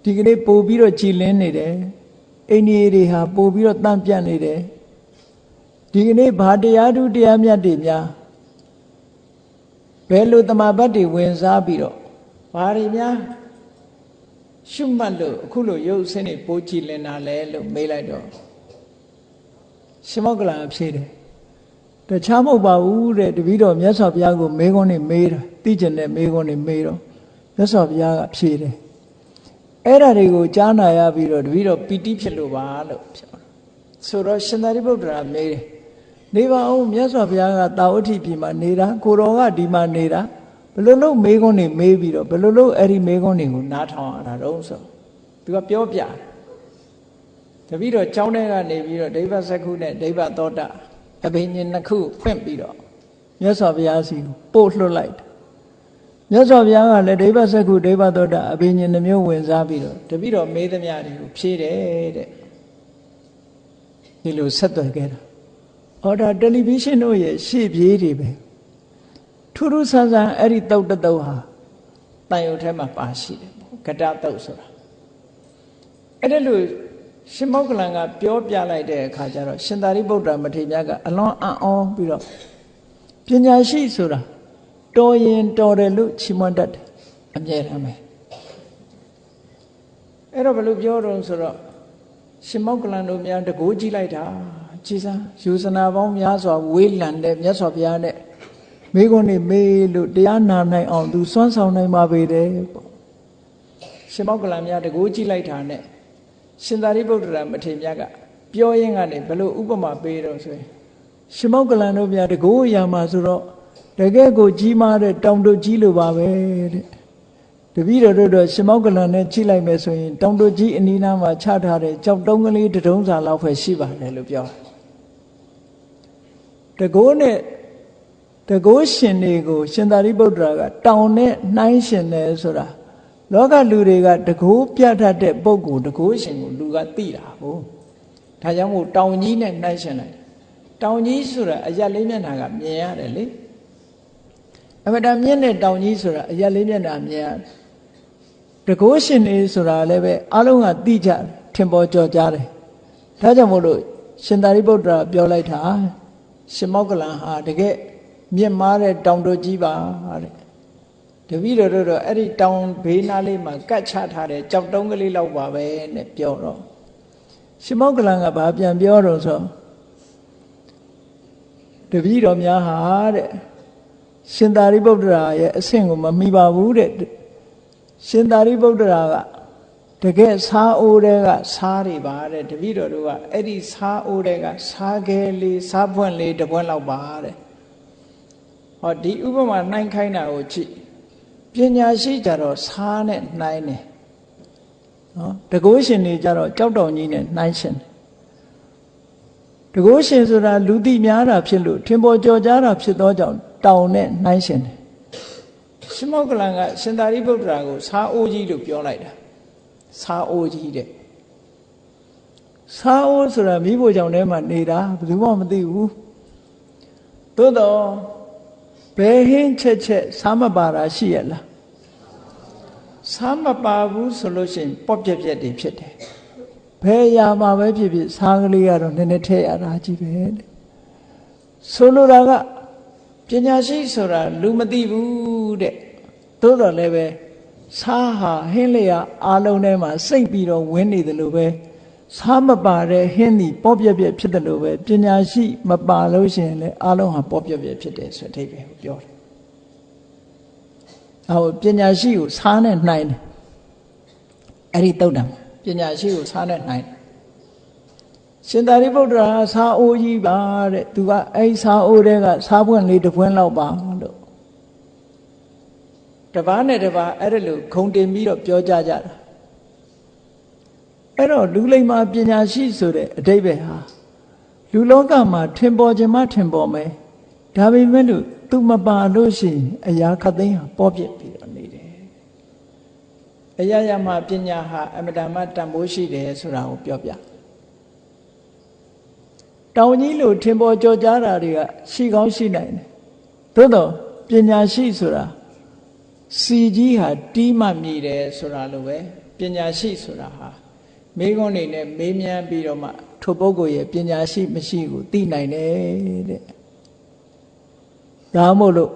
ဒီကနေ့ပို့ပြီးတော့ကြည်လင်းနေတယ်အိန္ဒိယတွေဟာပို့ပြီးတော့တန့်ပြန့်နေတယ်ဒီကနေ့ဘာတရားဓုတရားမြတ်တွေများဘယ်လိုတမဘတ်တွေဝင်စားပြီးတော့ဘာတွေများရှုမှတ်လို့အခုလိုရုပ်ဆင်းတွေပို့ကြည်လင်တာလဲလို့မေးလိုက်တော့ရှင်မောက္ကလန်ဖြေတယ်တခြားမဟုတ်ပါဘူးတဲ့တပည့်တော်မြတ်စွာဘုရားကိုမေးခွန်းနဲ့မေးတာသိကျင်တဲ့မေးခွန်းနဲ့မေးတော့မြတ်စွာဘုရားကဖြေတယ်အဲ့ဓာတွေကိုကြားနာရပြီးတော့တပည့်တော်ပီတိဖြစ်လို့ပါလို့ပြောတယ်ဆိုတော့ရှင်သာရိပုတ္တရာမေးတယ်နေပါဦးမြတ်စွာဘုရားကတာဝတိပြည်မှာနေတာကိုတော်ကဒီမှာနေတာဘယ်လိုလုပ်မေးခွန်းတွေမေးပြီးတော့ဘယ်လိုလုပ်အဲ့ဒီမေးခွန်းတွေကိုနားထောင်ရတာတော့ဆိုသူကပြောပြတပည့်တော်ကျောင်းထဲကနေပြီးတော့ဒိဗ္ဗစက္ခုနဲ့ဒိဗ္ဗသောတာအဘိညာဉ်နှစ်ခုဖွင့်ပြီးတော့မြတ်စွာဘုရားစီကိုပို့လွှတ်လိုက်မြတ်စွာဘုရားကလည်းဒိဗ္ဗစက္ခုဒိဗ္ဗသောတာအဘိညာဉ်နှမျိုးဝင်စားပြီးတော့တပည့်တော်မေးသမျှတွေကိုဖြေတယ်တဲ့ဒီလိုဆက်သွယ်ခဲ့တာအော်ဒါတယ်လီဗီရှင်းတို့ရဲ့ရှေ့ပြေးတွေပဲထူးထူးဆန်းဆန်းအဲ့ဒီတုတ်တတုတ်ဟာတန်ရုပ်ထဲမှာပါရှိတယ်ကတတုတ်ဆိုတာအဲ့ဒါလို့ရှင်မောက္ကလန်ကပြောပြလိုက်တဲ့အခါကျတော့ရှင်သာရိပုတ္တရာမထေရမြတ်ကအလွန်အံ့ဩပြီးတော့ပညာရှိဆိုတာတော်ရင်တော်တယ်လို့ချီးမွမ်းတတ်တယ်အမြဲတမ်းပဲအဲ့တော့ဘယ်လိုပြောတော့ဆိုတော့ရှင်မောက္ကလန်တို့များတကိုးကြည့်လိုက်တာကြည်စားယူဇနာပေါင်းများစွာဝေးလံတဲ့မြတ်စွာဘုရားနဲ့မိခွန်းနေမေးလို့တရားနာနိုင်အောင်သူစွမ်းဆောင်နိုင်ပါပေတယ်ပေါ့ရှင်မောက္ကလန်များတကိုးကြည့်လိုက်တာနဲ့ရှင်သာရိပုတ္တရာမထေရမြတ်ကပြောရင်းကနေဘလို့ဥပမာပေးတော့ဆိုရင်ရှင်မောက္ကလန်တို့များတကိုးအရာမှာဆိုတော့တကယ်ကိုကြီးမားတဲ့တောင်တုတ်ကြီးလိုပါပဲတဲ့တပည့်တော်တို့ရှင်မောက္ကလန်နဲ့ကြည့်လိုက်မယ်ဆိုရင်တောင်တုတ်ကြီးအနီးနားမှာချထားတဲ့ကြောက်တုံးကလေးတုံးစာလောက်ပဲရှိပါတယ်လို့ပြောတကိုးနဲ့တကိုးရှင်တွေကိုရှင်သာရိပုတ္တရာကတောင်နဲ့နှိုင်းရှင်တယ်ဆိုတာလောကလူတွေကတကိုးပြတ်တတ်တဲ့ပုဂ္ဂိုလ်တကိုးရှင်ကိုလူကသိတာဟုတ်ဒါကြောင့်မို့တောင်ကြီးနဲ့နှိုင်းရှင်လိုက်တောင်ကြီးဆိုတာအရက်လေးမျက်နှာကမြင်ရတယ်လေအမတန်မြင့်တဲ့တောင်ကြီးဆိုတာအရက်လေးမျက်နှာမြင်ရတယ်တကိုးရှင်တွေဆိုတာလည်းပဲအလုံးကသိကြထင်ပေါ်ကြော်ကြားတယ်ဒါကြောင့်မို့လို့ရှင်သာရိပုတ္တရာပြောလိုက်တာရှင်မောက္ကလန်ဟာတကယ်မြင့်မားတဲ့တောင်တို့ကြီးပါတဲ့တပည့်တော်တို့အဲ့ဒီတောင်ဘေးနားလေးမှာကတ်ချထားတဲ့ကြောက်တုံးကလေးလောက်ပါပဲနဲ့ပြောတော့ရှင်မောက္ကလန်ကဘာပြန်ပြောတော့ဆိုတပည့်တော်များဟာတဲ့ရှင်သာရိပုတ္တရာရဲ့အဆင့်ကိုမမီပါဘူးတဲ့ရှင်သာရိပုတ္တရာကတကယ်စားအိုးတွေကစားတွေပါတဲ့တပည့်တော်တို့ကအဲ့ဒီစားအိုးတွေကစားခဲလေးစားပွင့်လေးတပွင့်လောက်ပါတဲ့ဟောဒီဥပမာနှိုင်းခိုင်းတာကိုကြည့်ပညာရှိကြတော့စားနဲ့နှိုင်းတယ်နော်တကိုးရှင်တွေကြတော့ကြောက်တောင်ကြီးနဲ့နှိုင်းရှင်တယ်တကိုးရှင်ဆိုတာလူသိများတာဖြစ်လို့ထင်ပေါ်ကြော်ကြားတာဖြစ်သောကြောင့်တောင်နဲ့နှိုင်းရှင်တယ်ရှင်မောက္ကလန်ကရှင်သာရိပုတ္တရာကိုစားအိုးကြီးလို့ပြောလိုက်တာစားအိုးကြီးတဲ့စားအိုးဆိုတာမိဖို့ကြောင့်ထဲမှာနေတာဘယ်သူမှမသိဘူးသို့တော့ဘယ်ဟင်းချက်စားမပါတာရှိရလားစားမပါဘူးဆိုလို့ရှိရင်ပေါ့ပြက်ပြက်တွေဖြစ်တယ်ဘယ်ရာမှာပဲဖြစ်ဖြစ်စားကလေးကတော့နည်းနည်းထည့်ရတာကြီးပဲတဲ့ဆိုလိုတာကပညာရှိဆိုတာလူမသိဘူးတဲ့သို့တော်လည်းပဲစားဟာဟင်းလျာအားလုံးထဲမှာစိတ်ပြီးတော့ဝင်နေတယ်လို့ပဲစားမပါတဲ့ဟင်းဒီပေါ့ပြက်ပြက်ဖြစ်တယ်လို့ပဲပညာရှိမပါလို့ရှိရင်လည်းအားလုံးဟာပေါ့ပြက်ပြက်ဖြစ်တယ်ဆိုတဲ့အဓိပ္ပာယ်ကိုပြောတယ်။အော်ပညာရှိကိုစားနဲ့နှိုင်းတယ် အဲ့ဒီတုတ်တံပညာရှိကိုစားနဲ့နိုင်ရှင်သာရိပုတ္တရာစားအိုးကြီးပါတဲ့သူကအဲ့စားအိုးတွေကစားပွင့်လေးတစ်ပွင့်လောက်ပါလို့တပားနဲ့တပားအဲ့ဒါလို့ခုံတင်ပြီးတော့ပြောကြတာအဲ့တော့လူလိမ္မာပညာရှိဆိုတဲ့အဓိပ္ပာယ်ဟာလူလောကမှာထင်ပေါ်ခြင်းမထင်ပေါ်မယ်ဒါပေမဲ့လို့သူမပါလို့ရှိရင်အရာခတ်သိမ်းဟာပေါ်ပြစ်ပြီးတော့နေတယ်အရာရာမှာပညာဟာအမတန်မှတန်ဖိုးရှိတယ်ဆိုတာကိုပြောပြတောင်ကြီးလို့ထင်ပေါ်ကြော်ကြားတာတွေကရှိကောင်းရှိနိုင်တယ်သို့တော့ပညာရှိဆိုတာစီကြီးဟာတီးမှမြည်တယ်ဆိုတာလိုပဲပညာရှိဆိုတာဟာမိဂုံးနေနဲ့မေးမြန်းပြီးတော့မှထိုပုဂ္ဂိုလ်ရဲ့ပညာရှိမရှိကိုသိနိုင်တယ်တဲ့ဒါမို့လို့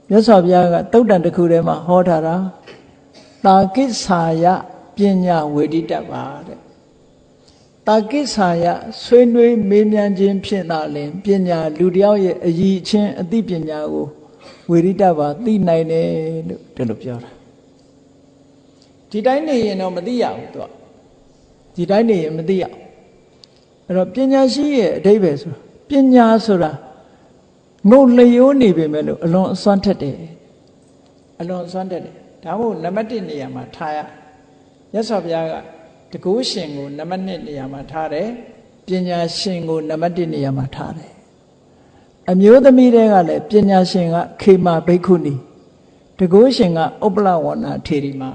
မြတ်စွာဘုရားကတုတ်တန်တစ်ခုထဲမှာဟောထားတာတာကိစ္ဆာယပညာဝေဒိတပါတဲ့တာကိစ္ဆာယဆွေးနွေးမေးမြန်းခြင်းဖြင့်သာလျှင်ပညာလူတယောက်ရဲ့အရည်အချင်းအသိပညာကိုဝေဒိတပါသိနိုင်တယ်လို့ဒီလိုပြောတာဒီတိုင်းနေရင်တော့မသိရဘူးသူကဒီတိုင်းနေရင်မသိရအဲ့တော့ပညာရှိရဲ့အဓိပ္ပာယ်ဆိုတာပညာဆိုတာငုတ်လျိုးနေပေမဲ့လို့အလွန်အစွမ်းထက်တယ်အလွန်အစွမ်းထက်တယ်ဒါမို့နံပါတ်1နေရာမှာထားရမြတ်စွာဘုရားကတကုရှင်ကိုနံပါတ်2နေရာမှာထားတယ်ပညာရှင်ကိုနံပါတ်1နေရာမှာထားတယ်အမျိုးသမီးတွေကလည်းပညာရှင်ကခေမာဘိက္ခုနီတကုရှင်ကဥပ္ပလဝဏထေရီမာ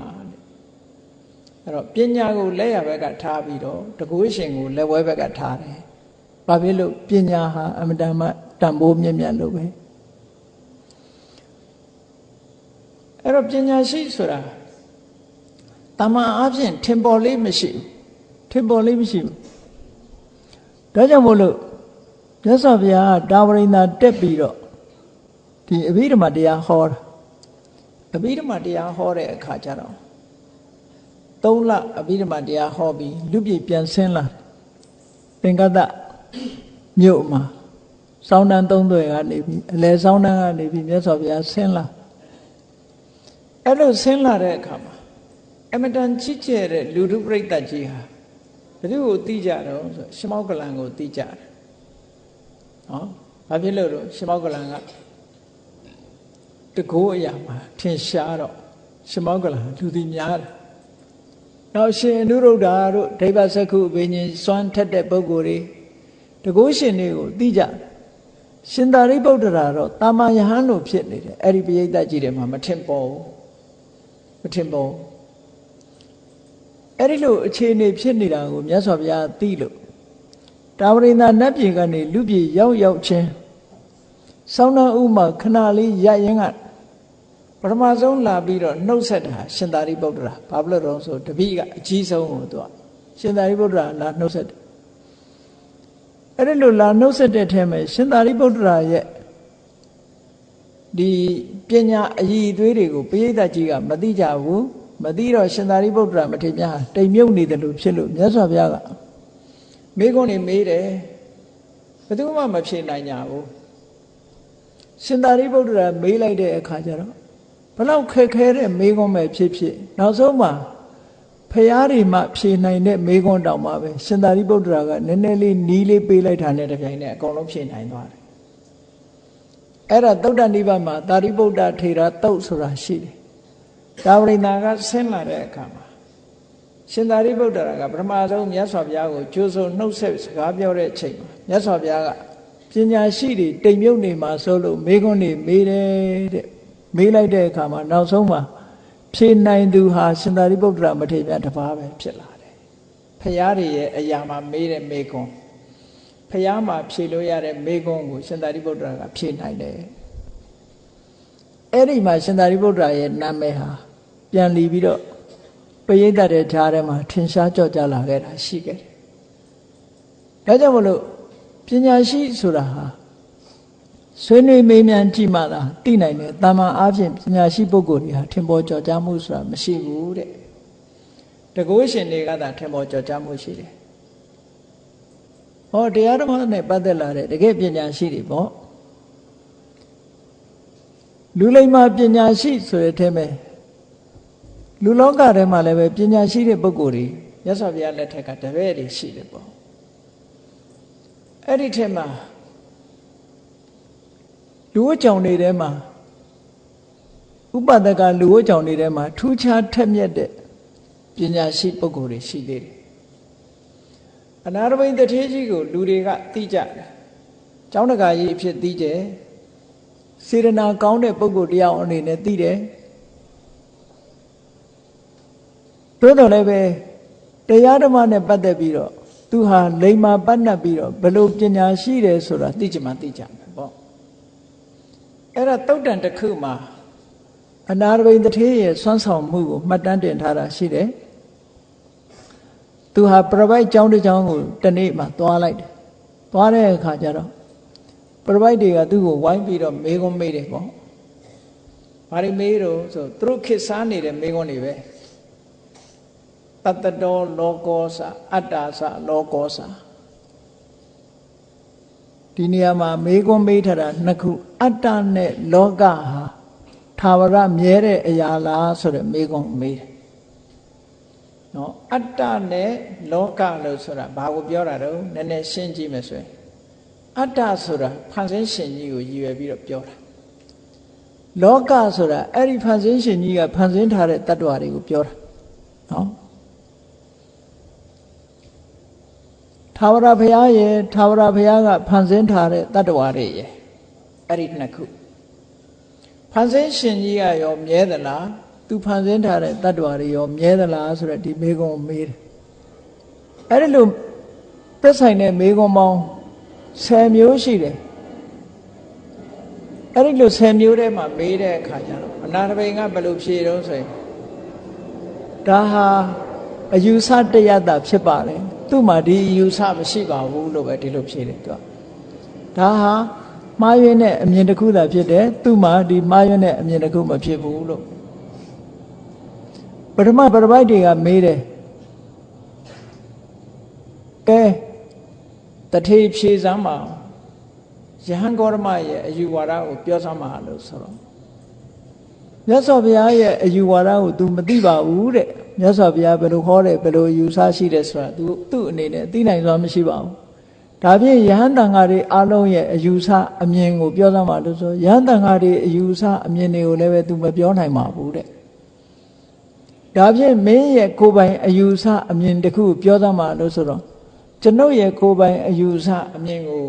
အဲ့တော့ပညာကိုလက်ရဘက်ကထားပြီးတော့တကုရှင်ကိုလက်ဝဲဘက်ကထားတယ်ဘာဖြစ်လို့ပညာဟာအမတန်မှတန်ဖိုးမြင့်မြတ်လို့ပဲအဲ့တော့ပညာရှိဆိုတာတမန်အားဖြင့်ထင်ပေါ်လေးမရှိဘူးထင်ပေါ်လေးမရှိဘူးဒါကြောင့်မို့လို့မြတ်စွာဘုရားတာဝရိန္ဒာတက်ပြီးတော့ဒီအဘိဓမ္မာတရားဟောတာအဘိဓမ္မာတရားဟောတဲ့အခါကျတော့3လအဘိဓမ္မာတရားဟောပြီးလူပြည်ပြန်ဆင်းလာသင်္ကတမြို့မှာစောင်းတန်း3သွယ်ကနေပြီးအလဲစောင်းတန်းကနေပြီးမြတ်စွာဘုရားဆင်းလာအဲ့လိုဆင်းလာတဲ့အခါမှာအမတန်ချစ်ကျဲတဲ့လူထုပရိသတ်ကြီးဟာဘယ်သူကိုသိကြတော့ဆိုရှမောကလန်ကိုသိကြတယ်ဟောဘာဖြစ်လို့တော့ရှမောကလန်ကတကိုးအရာမှာထင်ရှားတော့ရှမောကလန်လူသိများတယ်နောက်ရှင်အနုရုဒ္ဓတို့ဒိဗ္ဗစက္ခုအဘိညာဉ်စွမ်းထက်တဲ့ပုဂ္ဂိုလ်တွေတကိုးရှင်တွေကိုသိကြရှင်သာရိပုတ္တရာတော့တာမယဟန်လို့ဖြစ်နေတယ်အဲ့ဒီပရိသတ်ကြီးတွေမှာမထင်ပေါ်ဘူးမထင်ပေါ်အဲ့ဒီလိုအခြေအနေဖြစ်နေတာကိုမြတ်စွာဘုရားသိလို့တာဝရိန္ဒာနတ်ပြည်ကနေလူပြည်ရောက်ချင်းဆောင်းနှံဥမှာခဏလေးရရင်ကပထမဆုံးလာပြီးတော့နှုတ်ဆက်တာရှင်သာရိပုတ္တရာဘာဖြစ်လို့တော့ဆိုတပည့်ကအကြီးဆုံးကိုသူကရှင်သာရိပုတ္တရာလာနှုတ်ဆက်တယ်အဲ့ဒီလိုလာနှုတ်ဆက်တဲ့ထဲမှာရှင်သာရိပုတ္တရာရဲ့ဒီပညာအည်အသွေးတွေကိုပရိသတ်ကြီးကမသိကြဘူးမသိတော့ရှင်သာရိပုတ္တရာမထေရများတိမ်မြုပ်နေတယ်လို့ဖြစ်လို့မြတ်စွာဘုရားကမေးခွန်းနေမေးတယ်ဘယ်သူမှမဖြေနိုင်ကြဘူးရှင်သာရိပုတ္တရာမေးလိုက်တဲ့အခါကျတော့ဘလောက်ခက်ခဲတဲ့မေးခွန်းပဲဖြစ်နောက်ဆုံးမှာဖရာတွေမှဖြေနိုင်တဲ့မေးခွန်းတောင်မှပဲရှင်သာရိပုတ္တရာကနည်းနည်းလေးနီးလေးပေးလိုက်တာနဲ့တပြိုင်နက်အကုန်လုံးဖြေနိုင်သွားတယ်အဲ့ဒါသုတ္တနိဗ္ဗာန်မှာသာရိပုတ္တထေရသုတ်ဆိုတာရှိတယ်တာဝရိန္ဒာကဆင်းလာတဲ့အခါမှာရှင်သာရိပုတ္တရာကပထမဆုံးမြတ်စွာဘုရားကိုကြိုးစုံနှုတ်ဆက်စကားပြောတဲ့အချိန်မှာမြတ်စွာဘုရားကပညာရှိတွေတိမ်မြုပ်နေမှာဆိုလို့မေးခွန်းတွေမေးတယ်တဲ့မေးလိုက်တဲ့အခါမှာနောက်ဆုံးမှာဖြေနိုင်သူဟာရှင်သာရိပုတ္တရာမထေရမြတ်တစ်ပါးပဲဖြစ်လာတယ်ဖရာတွေရဲ့အရာမှာမေးတဲ့မေးခွန်းဖရာမှာဖြေလို့ရတဲ့မေးခွန်းကိုရှင်သာရိပုတ္တရာကဖြေနိုင်တယ်အဲ့ဒီမှာရှင်သာရိပုတ္တရာရဲ့နာမည်ဟာပြန်လီပြီးတော့ပရိသတ်တဲ့ကြားထဲမှာထင်ရှားကြော့ကြလာခဲ့တာရှိခဲ့တယ်ဒါကြောင့်မလို့ပညာရှိဆိုတာဟာဆွေးနွေးမေးမြန်းကြည့်မှသာသိနိုင်တယ်တာမန်အားဖြင့်ပညာရှိပုဂ္ဂိုလ်တွေဟာထင်ပေါ်ကြော်ကြားမှုဆိုတာမရှိဘူးတဲ့တကုရှင်တွေကသာထင်ပေါ်ကြော်ကြားမှုရှိတယ်ဟောတရားဓမ္မနဲ့ပတ်သက်လာတဲ့တကယ်ပညာရှိတွေပေါ့လူလိမ္မာပညာရှိဆိုတဲ့အထက်မှာ လူလောကထဲမှာလည်းပဲပညာရှိတဲ့ပုဂ္ဂိုလ်တွေမြတ်စွာဘုရားလက်ထက်ကတပည့်တွေရှိတယ်ပေါ့အဲ့ဒီထက်မှာလူဝတ်ကြောင်တွေထဲမှာဥပဒကလူဝတ်ကြောင်တွေထဲမှာထူးခြားထက်မြက်တဲ့ပညာရှိပုဂ္ဂိုလ်တွေရှိသေးတယ်အနာရဘိန်တထေးကြီးကိုလူတွေကသိကြတယ်ကျောင်းတကာကြီးအဖြစ်သိကြစေရနာကောင်းတဲ့ပုဂ္ဂိုလ်တရားအနေနဲ့သိတယ်သို့တော်လည်းပဲတရားဓမ္မနဲ့ပတ်သက်ပြီးတော့သူဟာလိမ္မာပတ်နှပ်ပြီးတော့ဘယ်လိုပညာရှိတယ်ဆိုတာသိချင်မှသိကြမယ်ပေါ့အဲ့ဒါတုတ်တန်တစ်ခုမှာအနာရဘိန်တထေးရဲ့စွမ်းဆောင်မှုကိုမှတ်တမ်းတင်ထားတာရှိတယ်သူဟာပြပိုက်ကျောင်းတစ်ကျောင်းကိုတနေ့မှသွားလိုက်တယ်သွားတဲ့အခါကျတော့ပြပိုက်တွေကသူ့ကိုဝိုင်းပြီးတော့မေးခွန်းမေးတယ်ပေါ့ဘာတွေမေးတော့ဆိုသူတို့ခေတ်စားနေတဲ့မေးခွန်းတွေပဲတတ္တတောလောကောစာအတ္တာစာလောကောစာဒီနေရာမှာမေးခွန်းမေးထားတာနှစ်ခုအတ္တနဲ့လောကဟာထာဝရမြဲတဲ့အရာလားဆိုတဲ့မေးခွန်းမေးတယ်နော်အတ္တနဲ့လောကလို့ဆိုတာဘာကိုပြောတာတော့နည်းနည်းရှင်းကြည့်မယ်ဆိုရင်အတ္တဆိုတာဖန်ဆင်းရှင်ကြီးကိုရည်ရွယ်ပြီးတော့ပြောတာလောကဆိုတာအဲ့ဒီဖန်ဆင်းရှင်ကြီးကဖန်ဆင်းထားတဲ့တ attva တွေကိုပြောတာနော်ထာဝရဘုရားရဲ့ထာဝရဘုရားကဖန်ဆင်းထားတဲ့တ attva တွေရဲ့အဲ့ဒီနှစ်ခုဖန်ဆင်းရှင်ကြီးကရောမြဲသလားသူဖန်ဆင်းထားတဲ့တ attva တွေရောမြဲသလားဆိုတော့ဒီမေခွန်းကိုမေးတယ်အဲ့ဒီလိုသက်ဆိုင်တဲ့မေခွန်းပေါင်း10မျိုးရှိတယ်အဲ့ဒီလို10မျိုးထဲမှာမေးတဲ့အခါကျတော့အနာရဘိန်ကဘယ်လိုဖြေတော့ဆိုရင်ဒါဟာအယူဆတရားတာဖြစ်ပါတယ်သူ့မှာဒီအယူဆမရှိပါဘူးလို့ပဲဒီလိုဖြေတယ်သူကဒါဟာမှားယွင်းတဲ့အမြင်တစ်ခုသာဖြစ်တယ်သူ့မှာဒီမှားယွင်းတဲ့အမြင်တစ်ခုမဖြစ်ဘူးလို့ပထမပရပိုက်တွေကမေးတယ်ကဲတထေးဖြေစမ်းပါယဟန်ဂေါရမရဲ့အယူဝါဒကိုပြောစမ်းပါလို့ဆိုတော့မြတ်စွာဘုရားရဲ့အယူဝါဒကို तू မသိပါဘူးတဲ့မြတ်စွာဘုရားဘယ်လိုဟောတယ်ဘယ်လိုယူဆရှိတယ်ဆိုတာ သူ့အနေနဲ့သိနိုင်စွာမရှိပါဘူးဒါဖြင့်ယဟန်တန်ဃာတွေအားလုံးရဲ့အယူဆအမြင်ကိုပြောစမ်းပါလို့ဆိုယဟန်တန်ဃာတွေအယူဆအမြင်တွေကိုလည်းပဲ तू မပြောနိုင်ပါဘူးတဲ့ဒါဖြင့်မင်းရဲ့ကိုယ်ပိုင်အယူဆအမြင်တစ်ခုပြောစမ်းပါလို့ဆိုတော့ကျွန်ုပ်ရဲ့ကိုယ်ပိုင်အယူဆအမြင်ကို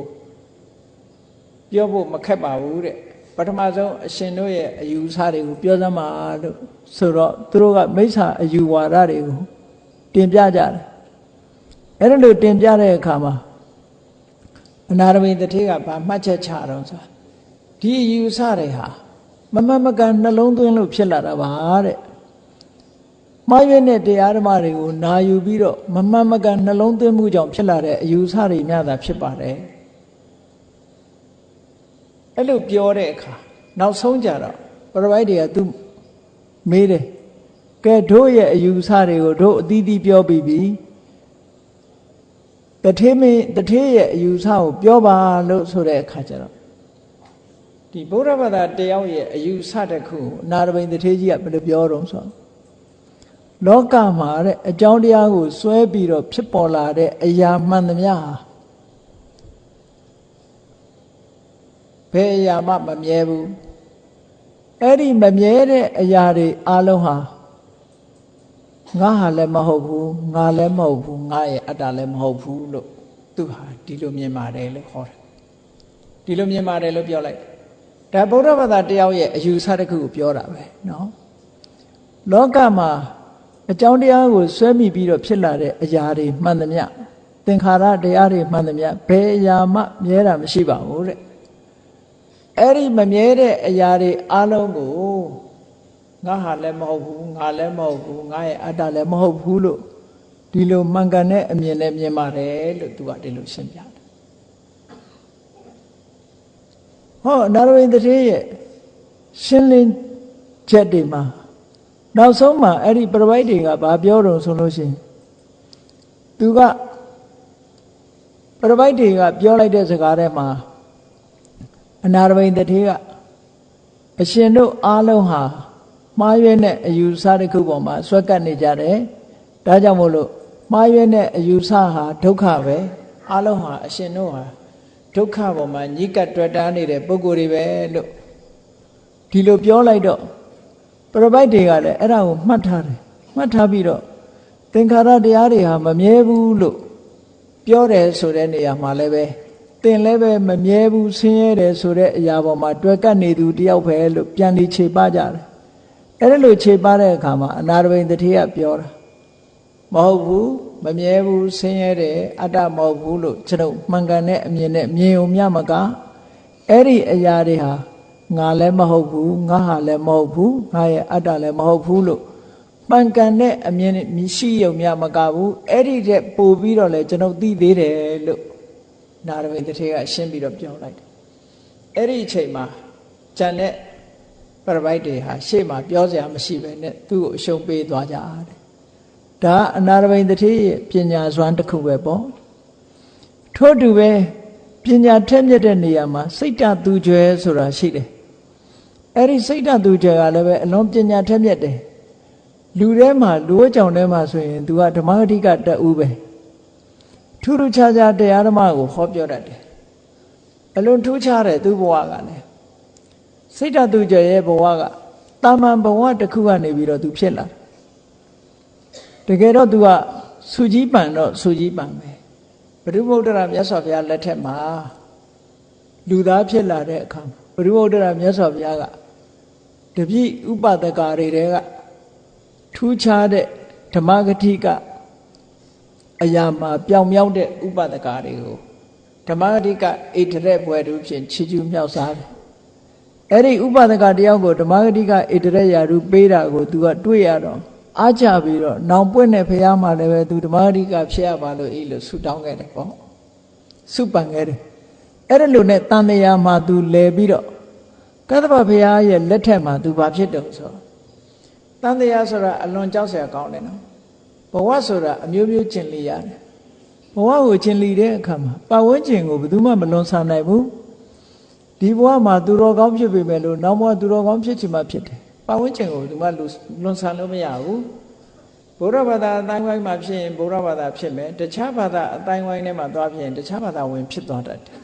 ပြောဖို့မခက်ပါဘူးတဲ့ပထမဆုံးအရှင်တို့ရဲ့အယူဆတွေကိုပြောစမ်းပါလို့ဆိုတော့သူတို့ကမိစ္ဆာအယူဝါဒတွေကိုတင်ပြကြတယ်အဲ့ဒါလို့တင်ပြတဲ့အခါမှာအနာရဘိန်တထေးကဗာမှတ်ချက်ချတော့ဆိုဒီအယူဆတွေဟာမမမကန်နှလုံးသွင်းလို့ဖြစ်လာတာပါတဲ့မှားယွင်းတဲ့တရားဓမ္မတွေကိုနာယူပြီးတော့မမှန်မကန်နှလုံးသွင်းမှုကြောင့်ဖြစ်လာတဲ့အယူဆတွေများတာဖြစ်ပါတယ်အဲ့လိုပြောတဲ့အခါနောက်ဆုံးကြတော့ပရပိုက်တွေကသူမေးတယ်ကဲတို့ရဲ့အယူဆတွေကိုတို့အသီးသီးပြောပြီးပြီတထေးရဲ့အယူဆကိုပြောပါလို့ဆိုတဲ့အခါကျတော့ဒီဗုဒ္ဓဘာသာတယောက်ရဲ့အယူဆတစ်ခုအနာရဘိန်တထေးကြီးကဘယ်လိုပြောတော့ဆိုလောကမှာတဲ့အကြောင်းတရားကိုစွဲပြီးတော့ဖြစ်ပေါ်လာတဲ့အရာမှန်သမျှဟာဘယ်အရာမှမမြဲဘူးအဲ့ဒီမမြဲတဲ့အရာတွေအလုံးဟာငါဟာလည်းမဟုတ်ဘူးငါလည်းမဟုတ်ဘူးငါရဲ့အတ္တလည်းမဟုတ်ဘူးလို့သူဟာဒီလိုမြင်ပါတယ်လို့ခေါ်တယ်ဒီလိုမြင်ပါတယ်လို့ပြောလိုက်ဒါဗုဒ္ဓဘာသာတယောက်ရဲ့အယူဆတစ်ခုကိုပြောတာပဲเนาะလောကမှာအကြောင်းတရားကိုဆွဲမိပြီးတော့ဖြစ်လာတဲ့အရာတွေမှန်သမျှသင်္ခါရတရားတွေမှန်သမျှဘယ်အရာမှမြဲတာမရှိပါဘူးတဲ့အဲ့ဒီမမြဲတဲ့အရာတွေအလုံးကိုငါဟာလည်းမဟုတ်ဘူးငါလည်းမဟုတ်ဘူးငါရဲ့အတ္တလည်းမဟုတ်ဘူးလို့ဒီလိုမှန်ကန်တဲ့အမြင်နဲ့မြင်ပါတယ်လို့သူကဒီလိုရှင်းပြတယ်ဟောနာရဝိတ္ထေရဲ့ရှင်းလင်းချက်တွေမှာနောက်ဆုံးမှာအဲ့ဒီပရပိုက်တွေကဘာပြောတော့ဆိုလို့ရှိရင်သူကပရပိုက်တွေကပြောလိုက်တဲ့စကားထဲမှာအနာရဘိန်တထေးကအရှင်တို့အားလုံးဟာ မှားရွေးတဲ့အယူဆတစ်ခုပေါ်မှာဆွဲကပ်နေကြတယ်ဒါကြောင့်မို့လို့မှားရွေးတဲ့အယူဆဟာဒုက္ခပဲအလုံးဟာအရှင်တို့ဟာဒုက္ခပေါ်မှာညှိကပ်တွေ့တာနေတဲ့ပုဂ္ဂိုလ်တွေပဲလို့ဒီလိုပြောလိုက်တော့ပရပိုက်တွေကလည်းအဲ့ဒါကိုမှတ်ထားတယ်မှတ်ထားပြီးတော့သင်္ခါရတရားတွေဟာမမြဲဘူးလို့ပြောတယ်ဆိုတဲ့နေရာမှာလည်းပဲသင်လည်းပဲမမြဲဘူးဆင်းရဲတယ်ဆိုတဲ့အရာပေါ်မှာတွေ့ကပ်နေသူတယောက်ပဲလို့ပြန်ပြီးခြေပကြတယ်အဲ့ဒါလို့ခြေပတဲ့အခါမှာအနာရဘိန်တတိယပြောတာမဟုတ်ဘူးမမြဲဘူးဆင်းရဲတယ်အတ္တမဟုတ်ဘူးလို့ကျွန်တော်မှန်ကန်တဲ့အမြင်နဲ့မြင်ုံမြမကအဲ့ဒီအရာတွေဟာငါလည်းမဟုတ်ဘူးငါဟာလည်းမဟုတ်ဘူးငါရဲ့အတ္တလည်းမဟုတ်ဘူးလို့မှန်ကန်တဲ့အမြင်ရှိုံမြမကဘူးအဲ့ဒီတဲ့ပို့ပြီးတော့လဲကျွန်တော်သိသေးတယ်လို့နာရဝိတ္ထေကရှင်းပြီးတော့ပြောလိုက်တယ်အဲ့ဒီအချိန်မှာဂျန်တဲ့ပရပိုက်တွေဟာရှေ့မှာပြောစရာမရှိပဲနဲ့သူ့ကိုအရှုံးပေးသွားကြတယ်ဒါအနာရဝိတ္ထေရဲ့ပညာစွမ်းတစ်ခုပဲပေါ့ထို့တူပဲပညာထက်မြက်တဲ့နေရာမှာစိတ်တသူကျွဲဆိုတာရှိတယ်အဲ့ဒီစိတ်တသူကျွဲကလည်းပဲအလွန်ပညာထက်မြက်တယ်လူထဲမှာလူဝကြောင်ထဲမှာဆိုရင် तू ကဓမ္မဂတိကတအူးပဲထူးထူးခြားခြားတရားဓမ္မကိုဟောပြောတတ်တယ်အလွန်ထူးခြားတယ်သူ့ဘဝကလည်းစိတ်တသူကျွဲရဲ့ဘဝကတာမန်ဘဝတစ်ခုကနေပြီးတော့ तू ဖြစ်လာတကယ်တော့ तू ကစုကြီးပန်တော့စုကြီးပန်ပဲဘုရုမုဒ္ဒရာမြတ်စွာဘုရားလက်ထက်မှာလူသားဖြစ်လာတဲ့အခါဘုရုမုဒ္ဒရာမြတ်စွာဘုရားကတပည့်ဥပဒကာတွေကထူးခြားတဲ့ဓမ္မဂတိကအရာမှာပြောင်မြောက်တဲ့ဥပဒကာတွေကိုဓမ္မဂတိကဣတရက်ဘွယ်တို့ဖြင့်ချီးကျူးမြောက်စားတယ်အဲ့ဒီဥပဒကာတယောက်ကိုဓမ္မဂတိကဣတရက်ရာထူးပေးတာကို तू ကတွေ့ရတော့အားကြပြီးတော့နောင်ပွင့်တဲ့ဘုရားမှာလည်းပဲ तू ဓမ္မဂတိကဖြစ်ရပါလို့လို့ဆုတောင်းခဲ့တယ်ပေါ့ဆုပန်ခဲ့တယ်အဲ့ဒါလို့နဲ့တန်တရားမှာ तू လဲပြီးတော့ကတ္တဗဘုရားရဲ့လက်ထက်မှာ तू ဘာဖြစ်တော့ဆိုတန်တရားဆိုတာအလွန်ကြောက်စရာကောင်းတယ်နော်ဘဝဆိုတာအမျိုးမျိုးကျင်လီရတယ်ဘဝကိုကျင်လီတဲ့အခါမှာပတ်ဝန်းကျင်ကိုဘယ်သူမှမလွန်ဆန်နိုင်ဘူးဒီဘဝမှာသူတော်ကောင်းဖြစ်ပေမဲ့လို့နောက်ဘဝသူတော်ကောင်းဖြစ်ချင်မှဖြစ်တယ်ပတ်ဝန်းကျင်ကိုဘယ်သူမှလွန်ဆန်လို့မရဘူးဘုရားဘာသာအတိုင်းဝိုင်းမှာဖြစ်ရင်ဘုရားဘာသာဖြစ်မယ်တခြားဘာသာအတိုင်းဝိုင်းထဲမှာသွားဖြစ်ရင်တခြားဘာသာဝင်ဖြစ်သွားတတ်တယ်